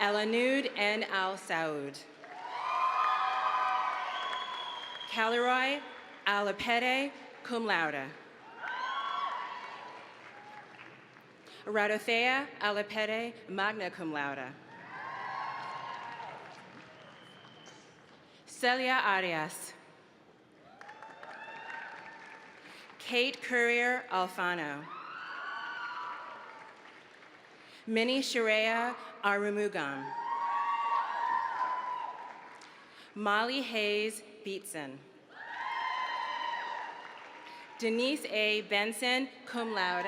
Elanud N. Al Saud. Caleroy Alapete, cum laude. Radothea Alapete, magna cum laude. Celia Arias. Kate Courier Alfano. Minnie Sharia Arumugam. Molly Hayes Beatson. Denise A. Benson, cum laude.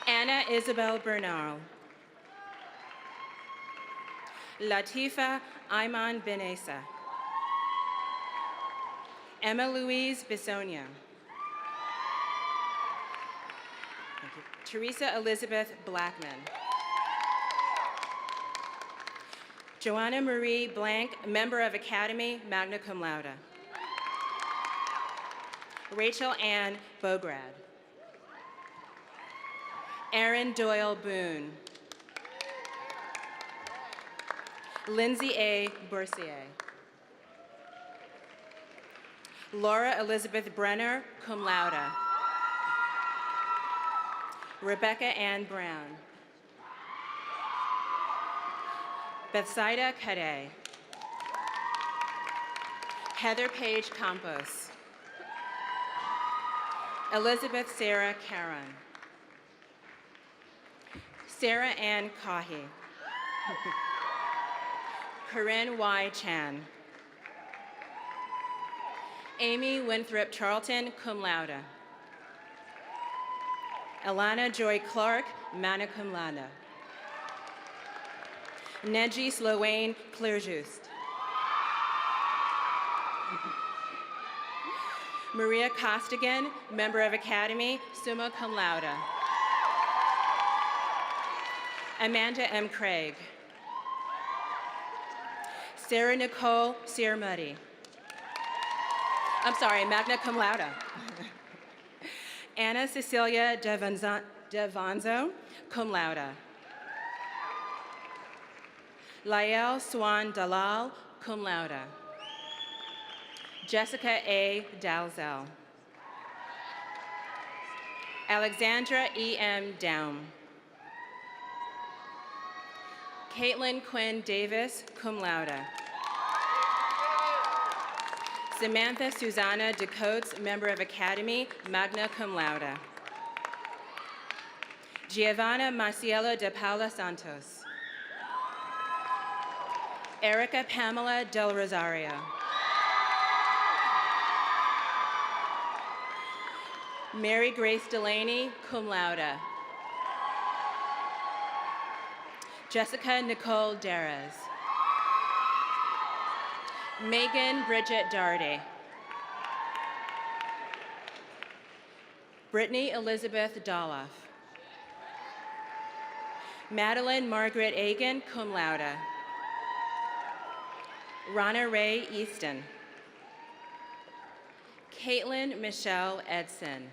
Anna Isabel Bernal. Latifa Ayman Benesa. Emma Louise Bisonia. Teresa Elizabeth Blackman. Joanna Marie Blank, member of Academy, magna cum laude. Rachel Ann Bograd. Erin Doyle Boone. Lindsay A. Boursier. Laura Elizabeth Brenner, cum laude. Rebecca Ann Brown. Bethsaida Kade. Heather Page Campos. Elizabeth Sarah Caron. Sarah Ann Kahi. Corinne Y. Chan. Amy Winthrop Charlton, cum laude. Alana Joy Clark, magna cum laude. Neji Sloane Clearjust. Maria Costigan, member of Academy, summa cum laude. Amanda M. Craig. Sarah Nicole Searmuddy. I'm sorry, magna cum laude. Anna Cecilia Devanzo, cum laude. Lael Swan Dalal, cum laude. Jessica A. Dalzell. Alexandra E. M. Down. Caitlin Quinn Davis, cum laude. Samantha Susanna DeCoates, member of Academy, magna cum laude. Giovanna Marciela de Paula Santos. Erica Pamela Del Rosario. Mary Grace Delaney, cum laude. Jessica Nicole Darez. Megan Bridget Darty. Brittany Elizabeth Doloff. Madeline Margaret Agan, cum laude. Rana Ray Easton. Caitlin Michelle Edson.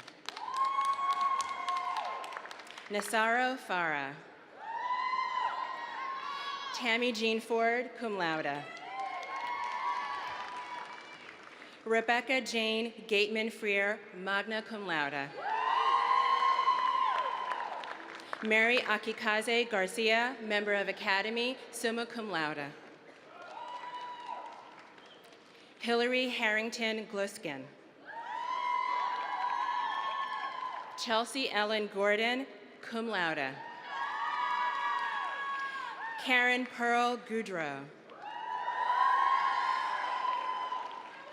Nasaro Farah. Tammy Jean Ford, cum laude. Rebecca Jane Gateman Freer, magna cum laude. Mary Akikaze Garcia, member of Academy, summa cum laude. Hillary Harrington Gluskin. Chelsea Ellen Gordon, cum laude. Karen Pearl Goudreau.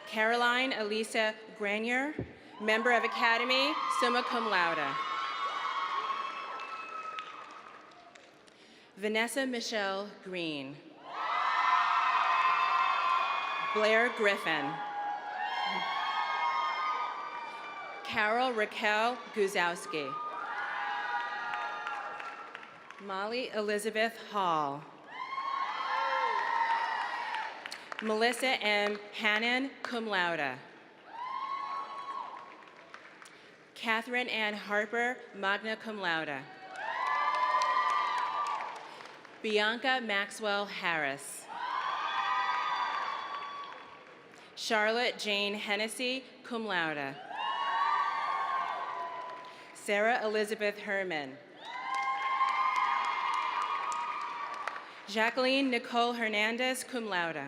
Caroline Elisa Granier, member of Academy, summa cum laude. Vanessa Michelle Green. Blair Griffin. Carol Raquel Guzowski. Molly Elizabeth Hall. Melissa M. Hannon, cum laude. Catherine Ann Harper, magna cum laude. Bianca Maxwell Harris. Charlotte Jane Hennessy, cum laude. Sarah Elizabeth Herman. Jacqueline Nicole Hernandez, cum laude.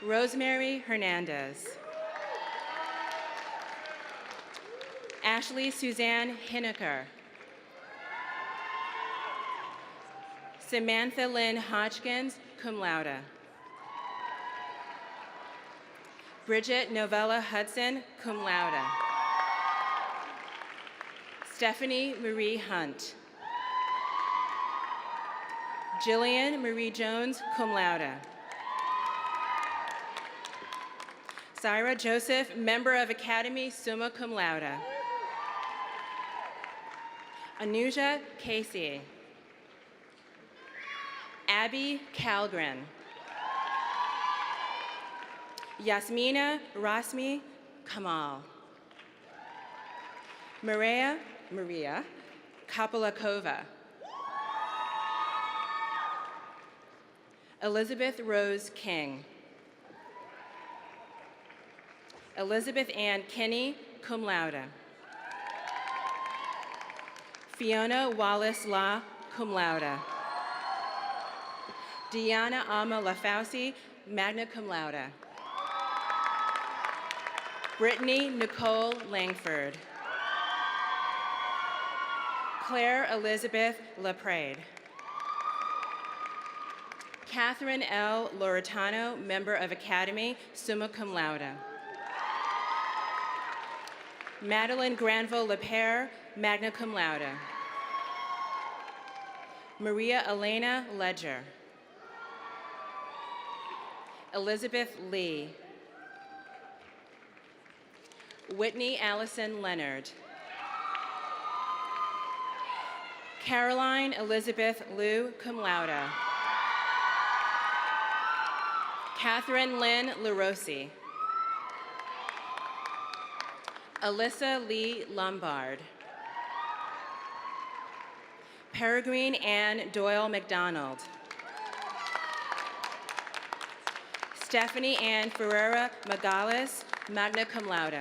Rosemary Hernandez. Ashley Suzanne Hineker. Samantha Lynn Hodgkins, cum laude. Bridget Novella Hudson, cum laude. Stephanie Marie Hunt. Jillian Marie Jones, cum laude. Syra Joseph, member of Academy, summa cum laude. Anuja Casey. Abby Calgren. Yasmina Rasmi Kamal. Maria Kapolakova. Elizabeth Rose King. Elizabeth Ann Kinney, cum laude. Fiona Wallace Law, cum laude. Deanna Alma Lafauci, magna cum laude. Brittany Nicole Langford. Claire Elizabeth LaPrade. Catherine L. Loretano, member of Academy, summa cum laude. Madeline Granville Lepere, magna cum laude. Maria Elena Ledger. Elizabeth Lee. Whitney Allison Leonard. Caroline Elizabeth Liu, cum laude. Catherine Lynn LaRossi. Alyssa Lee Lombard. Peregrine Ann Doyle McDonald. Stephanie Ann Ferreira Magales, magna cum laude.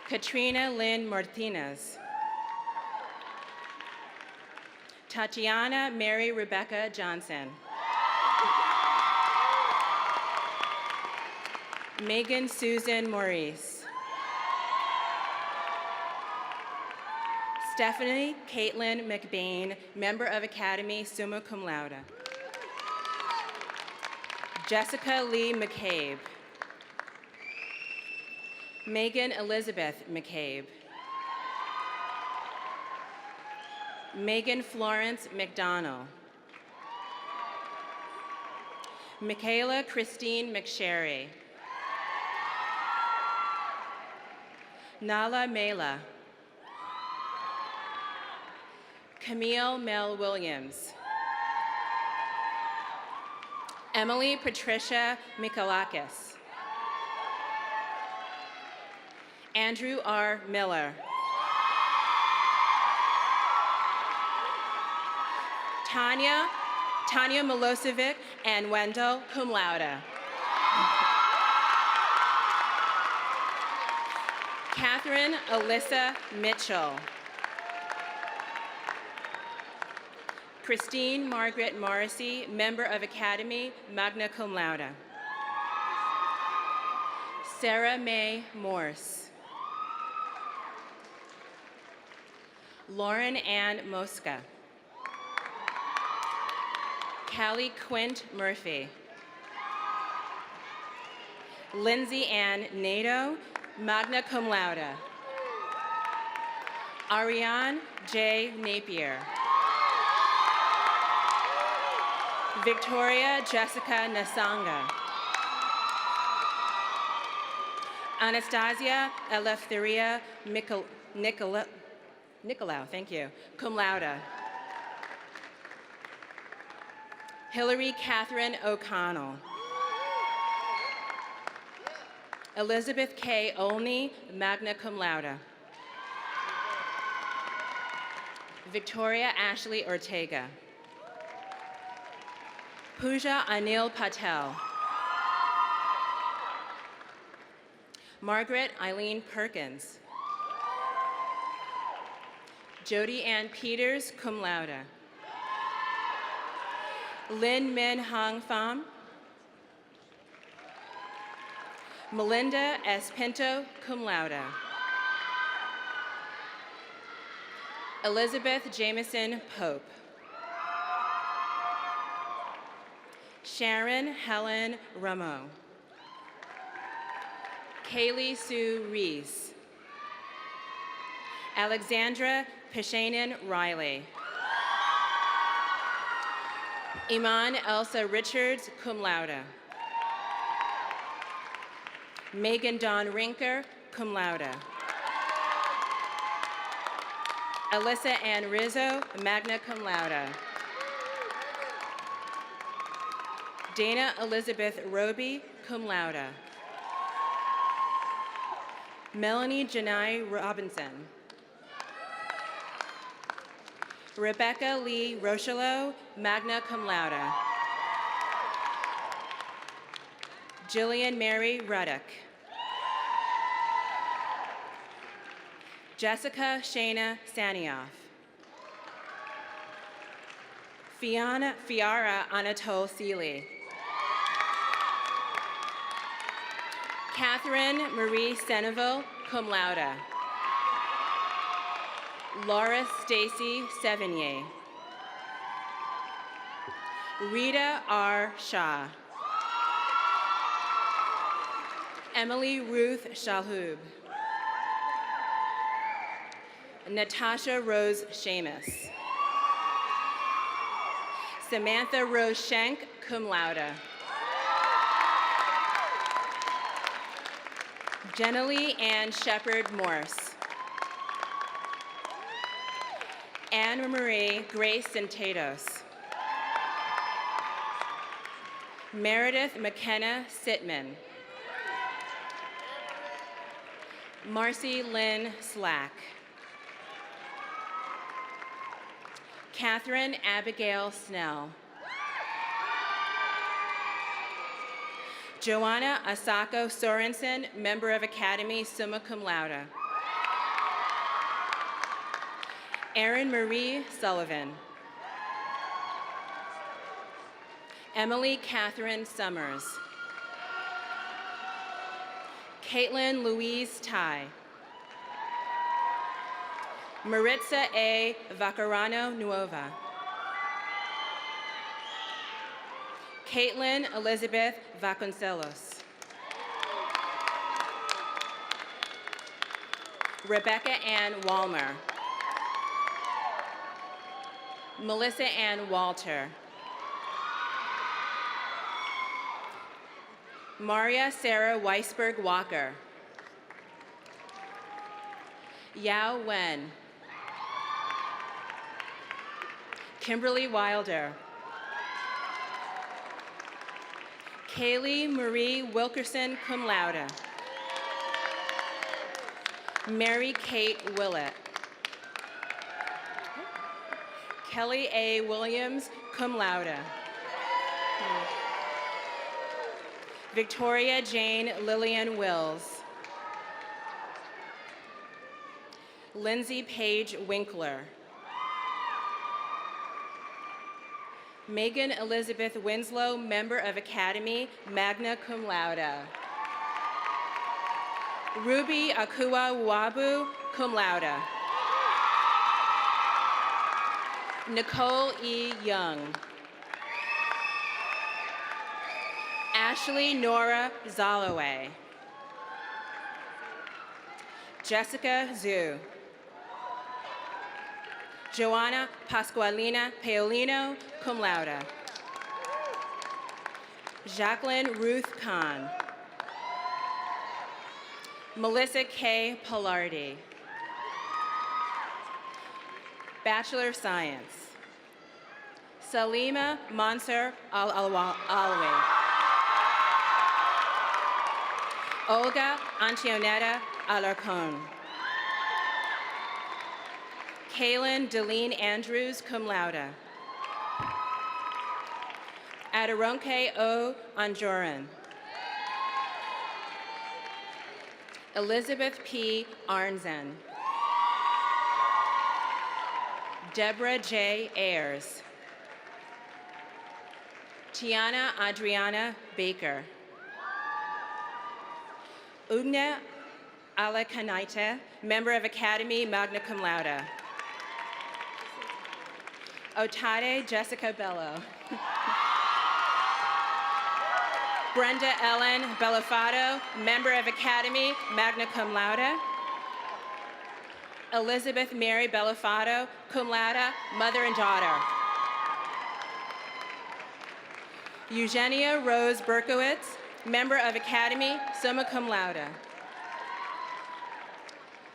Katrina Lynn Martinez. Tatiana Mary Rebecca Johnson. Megan Susan Maurice. Stephanie Caitlin McBain, member of Academy, summa cum laude. Jessica Lee McCabe. Megan Elizabeth McCabe. Megan Florence McDonnell. Michaela Christine McSherry. Nala Mela. Camille Mel Williams. Emily Patricia Mikalakis. Andrew R. Miller. Tanya Milosevic and Wendell, cum laude. Catherine Alyssa Mitchell. Christine Margaret Morrissey, member of Academy, magna cum laude. Sarah Mae Morse. Lauren Ann Mosca. Callie Quint Murphy. Lindsay Ann Nato, magna cum laude. Ariane J. Napier. Victoria Jessica Nasanga. Anastasia Eleftheria Nicolau, thank you, cum laude. Hillary Catherine O'Connell. Elizabeth K. Olney, magna cum laude. Victoria Ashley Ortega. Pooja Anil Patel. Margaret Eileen Perkins. Jody Ann Peters, cum laude. Lin Min Hong Pham. Melinda S. Pinto, cum laude. Elizabeth Jameson Pope. Sharon Helen Ramo. Kaylee Sue Rees. Alexandra Pishanen Riley. Iman Elsa Richards, cum laude. Megan Dawn Rinker, cum laude. Alyssa Ann Rizzo, magna cum laude. Dana Elizabeth Roby, cum laude. Melanie Janai Robinson. Rebecca Lee Rocheleau, magna cum laude. Jillian Mary Ruddock. Jessica Shana Sanioff. Fiara Anatole Seeley. Catherine Marie Seneville, cum laude. Laura Stacy Sevigny. Rita R. Shah. Emily Ruth Shalhoub. Natasha Rose Seamus. Samantha Rose Schenk, cum laude. Jenalee Ann Shepard Morse. Anne Marie Grace Centetos. Meredith McKenna Sitman. Marcy Lynn Slack. Catherine Abigail Snell. Joanna Asako Sorensen, member of Academy, summa cum laude. Erin Marie Sullivan. Emily Catherine Summers. Caitlin Louise Ty. Maritza A. Vacarano Nuova. Caitlin Elizabeth Vasconcelos. Rebecca Ann Walmer. Melissa Ann Walter. Maria Sarah Weisberg Walker. Yao Wen. Kimberly Wilder. Kaylee Marie Wilkerson, cum laude. Mary Kate Willett. Kelly A. Williams, cum laude. Victoria Jane Lillian Wills. Lindsay Paige Winkler. Megan Elizabeth Winslow, member of Academy, magna cum laude. Ruby Akua Wabu, cum laude. Nicole E. Young. Ashley Nora Zalaway. Jessica Zhu. Joanna Pasqualina Paolino, cum laude. Jacqueline Ruth Kahn. Melissa K. Pilardi. Bachelor of Science. Salima Mansur Al-Alwi. Olga Antionetta Alarcon. Kaylin Deline Andrews, cum laude. Adironke O. Anjoran. Elizabeth P. Arnzen. Deborah J. Ayers. Tiana Adriana Baker. Ugna Alakanaita, member of Academy, magna cum laude. Otade Jessica Bello. Brenda Ellen Bellafato, member of Academy, magna cum laude. Elizabeth Mary Bellafato, cum laude, mother and daughter. Eugenia Rose Berkowitz, member of Academy, summa cum laude.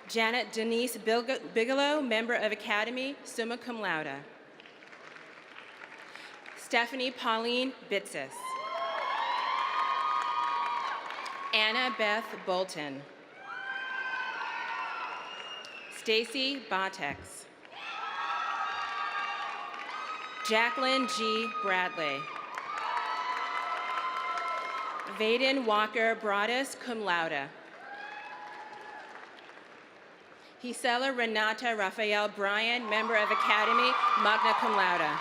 Janet Denise Bigelow, member of Academy, summa cum laude. Stephanie Pauline Bitsis. Anna Beth Bolton. Stacy Batex. Jacqueline G. Bradley. Vaden Walker Broadus, cum laude. Gisela Renata Raphael Bryan, member of Academy, magna cum laude.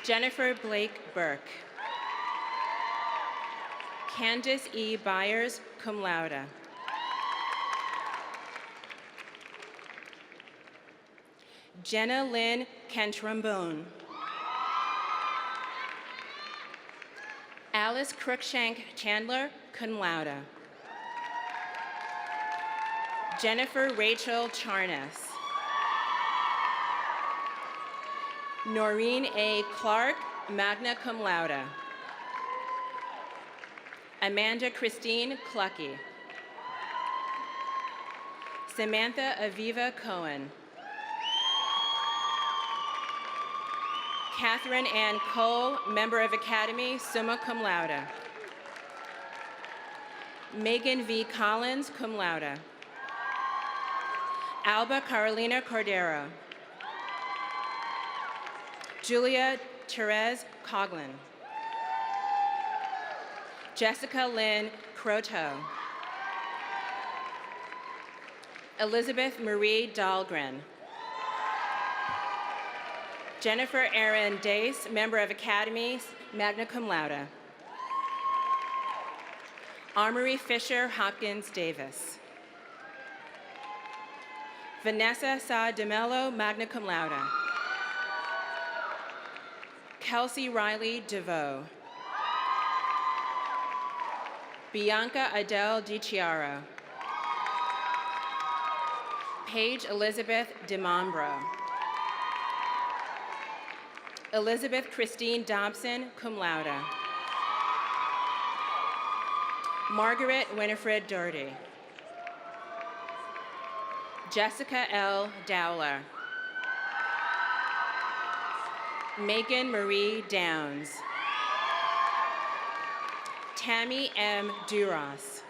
Jennifer Blake Burke. Candace E. Byers, cum laude. Jenna Lynn Cantrombone. Alice Crookshank Chandler, cum laude. Jennifer Rachel Charnas. Noreen A. Clark, magna cum laude. Amanda Christine Clucky. Samantha Aviva Cohen. Catherine Ann Cole, member of Academy, summa cum laude. Megan V. Collins, cum laude. Alba Carolina Cordero. Julia Therese Coughlin. Jessica Lynn Croteau. Elizabeth Marie Dahlgren. Jennifer Erin Dace, member of Academy, magna cum laude. Armory Fisher Hopkins Davis. Vanessa Sa DeMello, magna cum laude. Kelsey Riley DeVoe. Bianca Adele DiChiaro. Paige Elizabeth DeMombro. Elizabeth Christine Dobson, cum laude. Margaret Winifred Doherty. Jessica L. Dowler. Megan Marie Downs. Tammy M. Duras.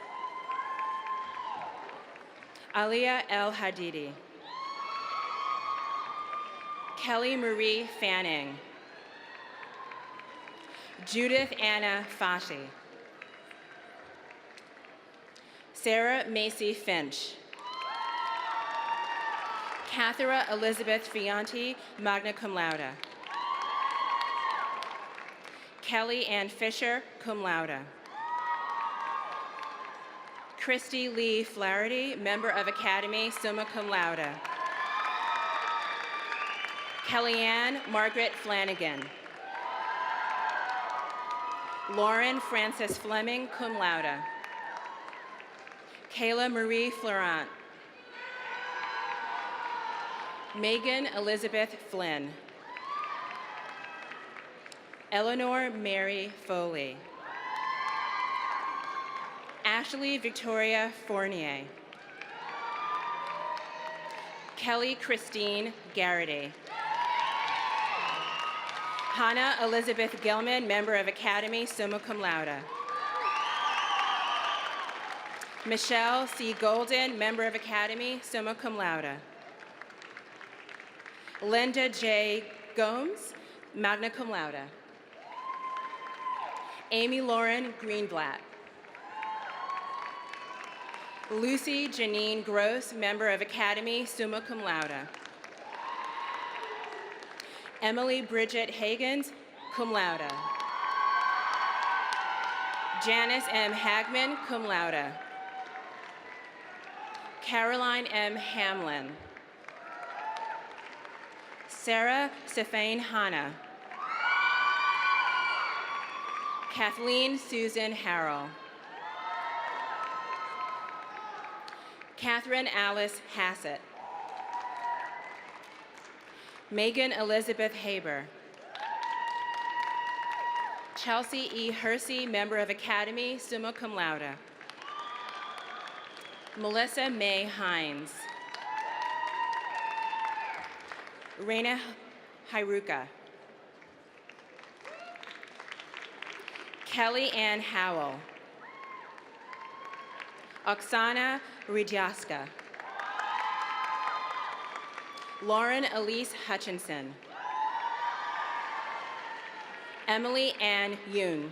Aliyah El Hadidi. Kelly Marie Fanning. Judith Anna Fashi. Sarah Macy Finch. Cathera Elizabeth Fianti, magna cum laude. Kelly Ann Fisher, cum laude. Christy Lee Flaherty, member of Academy, summa cum laude. Kellyanne Margaret Flanagan. Lauren Frances Fleming, cum laude. Kayla Marie Florent. Megan Elizabeth Flynn. Eleanor Mary Foley. Ashley Victoria Fournier. Kelly Christine Garrity. Hannah Elizabeth Gilman, member of Academy, summa cum laude. Michelle C. Golden, member of Academy, summa cum laude. Linda J. Gomes, magna cum laude. Amy Lauren Greenblatt. Lucy Janine Gross, member of Academy, summa cum laude. Emily Bridget Hagens, cum laude. Janice M. Hagman, cum laude. Caroline M. Hamlin. Sarah Stephane Hanna. Kathleen Susan Harrell. Catherine Alice Hassett. Megan Elizabeth Haber. Chelsea E. Hersey, member of Academy, summa cum laude. Melissa May Hines. Reina Hyruka. Kelly Ann Howell. Oksana Rydyaska. Lauren Elise Hutchinson. Emily Ann Yoon.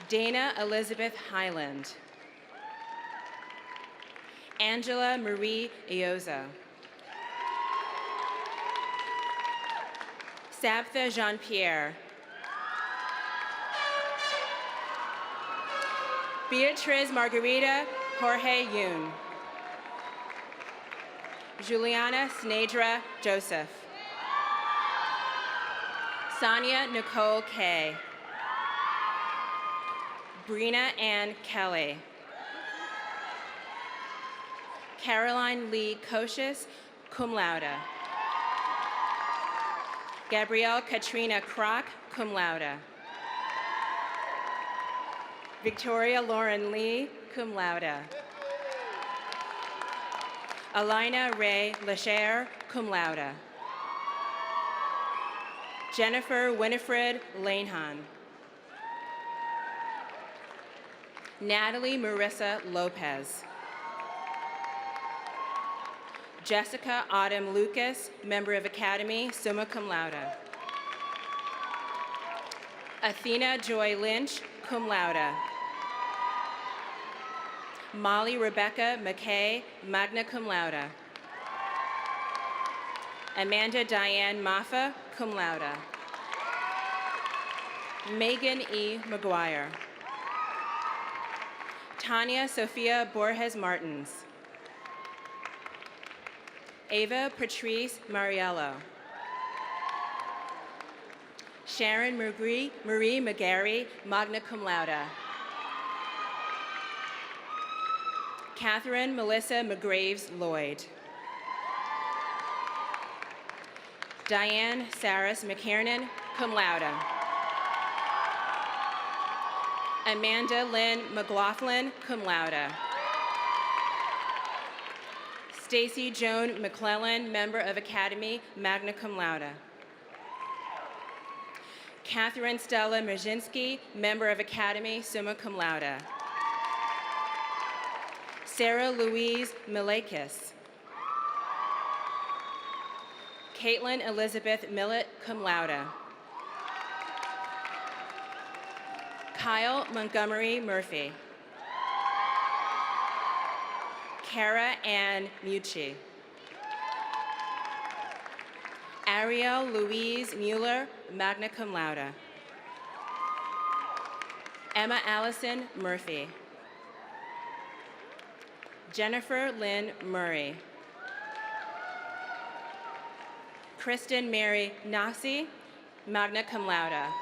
Dana Elizabeth Highland. Angela Marie Iozo. Saptha Jean-Pierre. Beatriz Margarita Jorge Yoon. Juliana Snedra Joseph. Sonia Nicole Kay. Brina Ann Kelly. Caroline Lee Koshis, cum laude. Gabrielle Katrina Kroc, cum laude. Victoria Lauren Lee, cum laude. Alina Ray Lachère, cum laude. Jennifer Winifred Lanehan. Natalie Marissa Lopez. Jessica Autumn Lucas, member of Academy, summa cum laude. Athena Joy Lynch, cum laude. Molly Rebecca McKay, magna cum laude. Amanda Diane Maffa, cum laude. Megan E. McGuire. Tanya Sophia Borges Martins. Ava Patrice Mariello. Sharon Marie McGarry, magna cum laude. Catherine Melissa McGraves Lloyd. Diane Saris McKiernan, cum laude. Amanda Lynn McLaughlin, cum laude. Stacy Joan McClellan, member of Academy, magna cum laude. Catherine Stella Merzinski, member of Academy, summa cum laude. Sarah Louise Milakis. Caitlin Elizabeth Millett, cum laude. Kyle Montgomery Murphy. Kara Ann Mucci. Ariel Louise Mueller, magna cum laude. Emma Allison Murphy. Jennifer Lynn Murray. Kristen Mary Nasi, magna cum laude.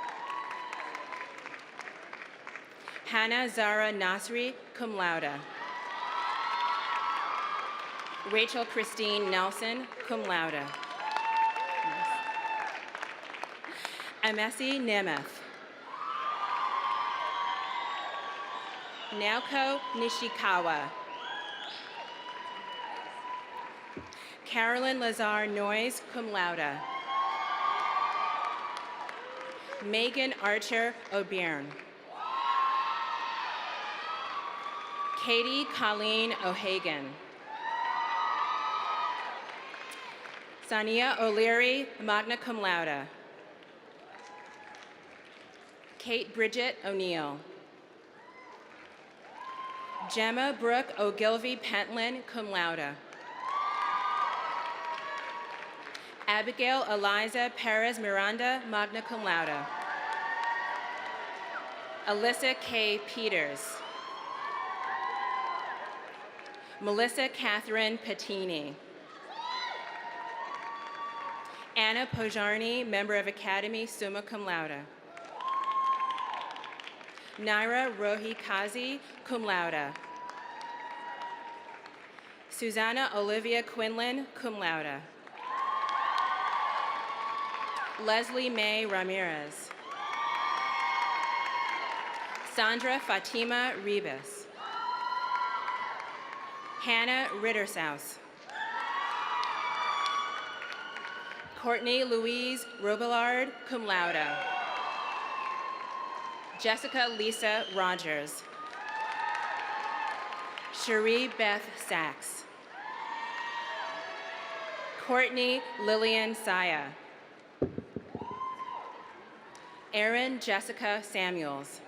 Hannah Zara Nasri, cum laude. Rachel Christine Nelson, cum laude. Amesi Nemeth. Naoko Nishikawa. Carolyn Lazar Noyes, cum laude. Megan Archer O'Byrne. Katie Colleen O'Hagan. Sania O'Leary, magna cum laude. Kate Bridget O'Neill. Gemma Brooke O'Gilvy Pentland, cum laude. Abigail Eliza Perez Miranda, magna cum laude. Alyssa K. Peters. Melissa Catherine Patini. Anna Pojarni, member of Academy, summa cum laude. Naira Rohi Kazi, cum laude. Susanna Olivia Quinlan, cum laude. Leslie Mae Ramirez. Sandra Fatima Rebus. Hannah Rittersaus. Courtney Louise Robillard, cum laude. Jessica Lisa Rogers. Cherie Beth Sachs. Courtney Lillian Saya. Erin Jessica Samuels.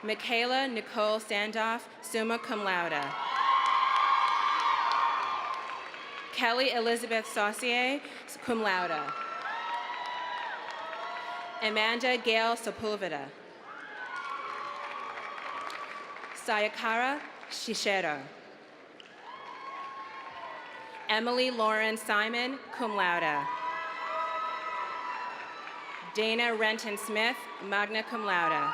Michaela Nicole Sandoff, summa cum laude. Kelly Elizabeth Saucier, cum laude. Amanda Gail Sepulveda. Sayakara Shishero. Emily Lauren Simon, cum laude. Dana Renton Smith, magna cum laude.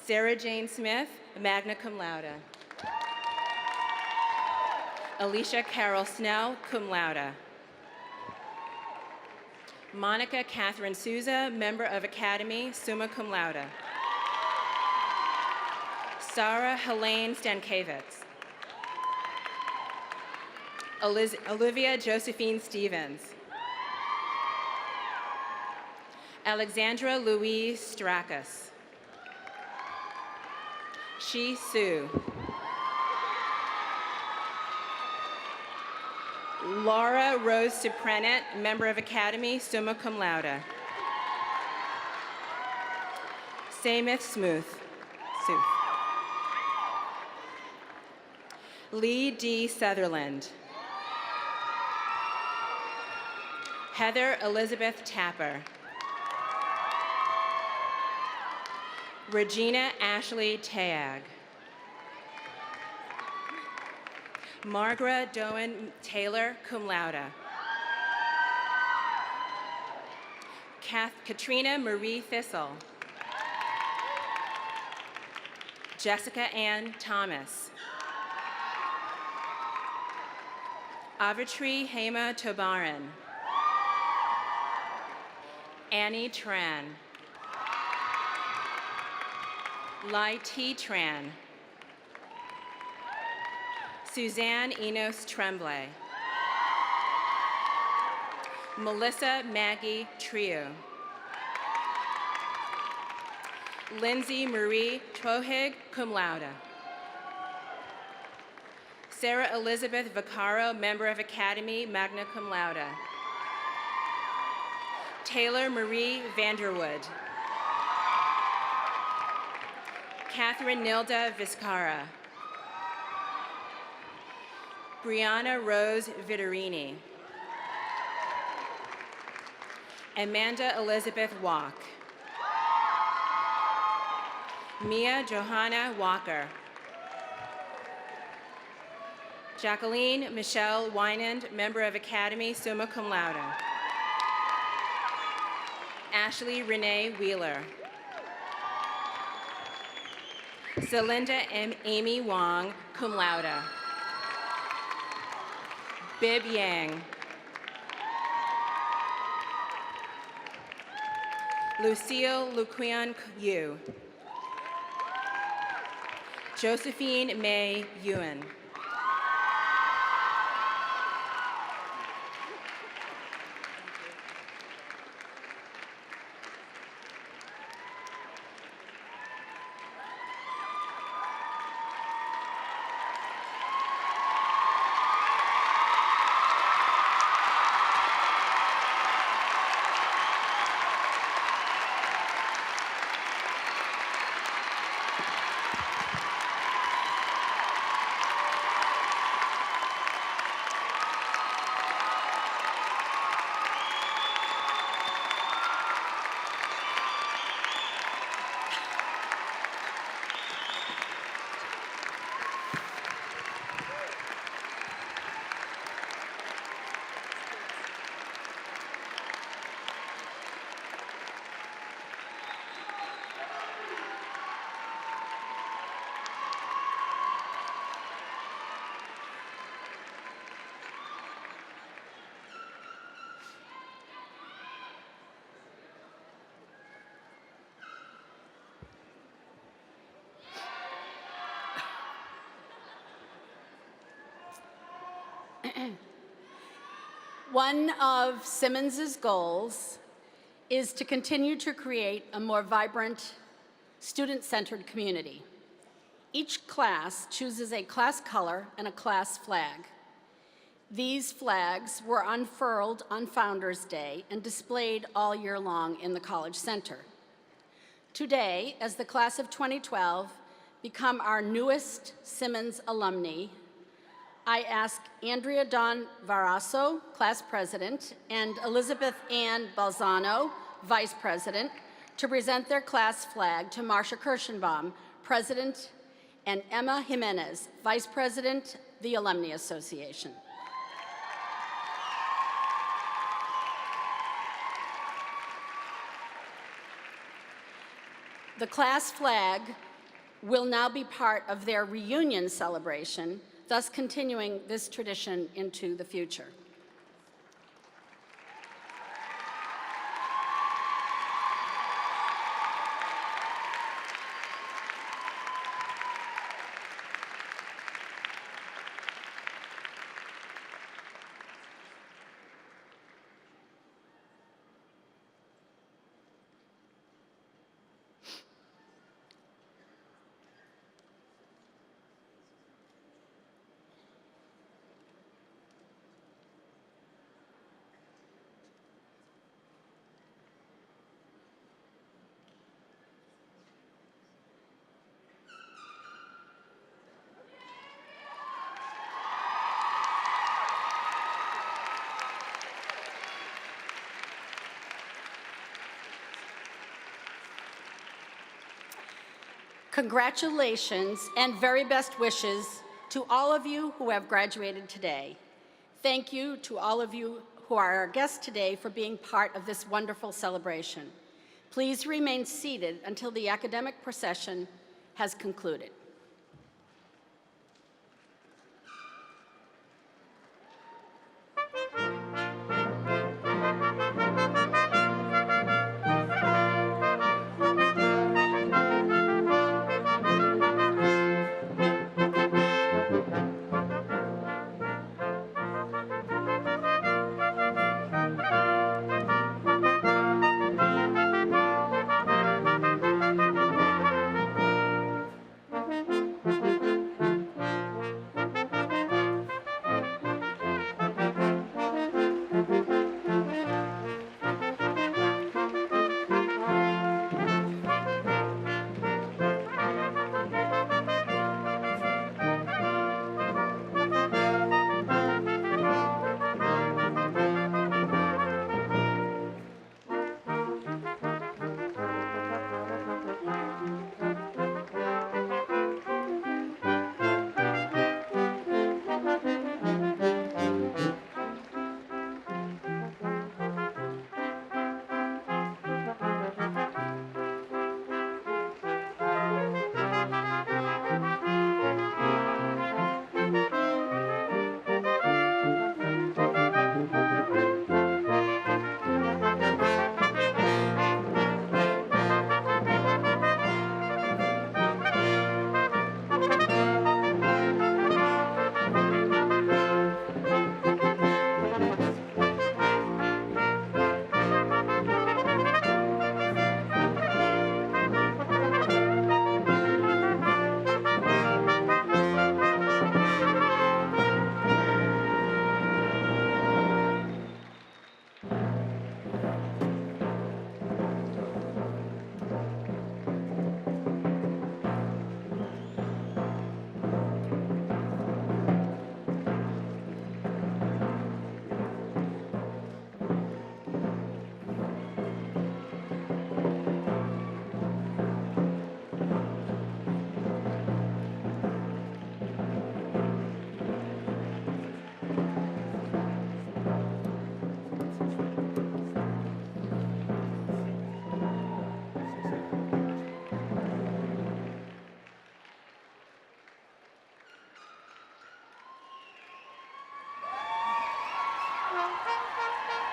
Sarah Jane Smith, magna cum laude. Alicia Carol Snell, cum laude. Monica Catherine Souza, member of Academy, summa cum laude. Sarah Helene Stankiewicz. Olivia Josephine Stevens. Alexandra Louise Strakas. Shi Su. Laura Rose Suprenet, member of Academy, summa cum laude. Samith Smooth. Lee D. Sutherland. Heather Elizabeth Tapper. Regina Ashley Teag. Margaret Doan Taylor, cum laude. Katrina Marie Thistle. Jessica Ann Thomas. Avitri Hema Tobaran. Annie Tran. Lai T. Tran. Suzanne Enos Tremblay. Melissa Maggie Trio. Lindsay Marie Trohig, cum laude. Sarah Elizabeth Vaccaro, member of Academy, magna cum laude. Taylor Marie Vanderwood. Catherine Nilda Viscara. Brianna Rose Viterini. Amanda Elizabeth Walk. Mia Johanna Walker. Jacqueline Michelle Wynand, member of Academy, summa cum laude. Ashley Renee Wheeler. Celinda M. Amy Wong, cum laude. Bib Yang. Lucille Luquian Yu. Josephine May Ewan. One of Simmons's goals is to continue to create a more vibrant, student-centered community. Each class chooses a class color and a class flag. These flags were unfurled on Founders Day and displayed all year long in the College Center. Today, as the class of 2012 become our newest Simmons alumni, I ask Andrea Dawn Varasso, Class President, and Elizabeth Ann Balzano, Vice President, to present their class flag to Marcia Kirschenbaum, President, and Emma Jimenez, Vice President, the Alumni Association. The class flag will now be part of their reunion celebration, thus continuing this tradition into the future. Congratulations and very best wishes to all of you who have graduated today. Thank you to all of you who are our guests today for being part of this wonderful celebration. Please remain seated until the academic procession has concluded.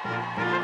Thank you.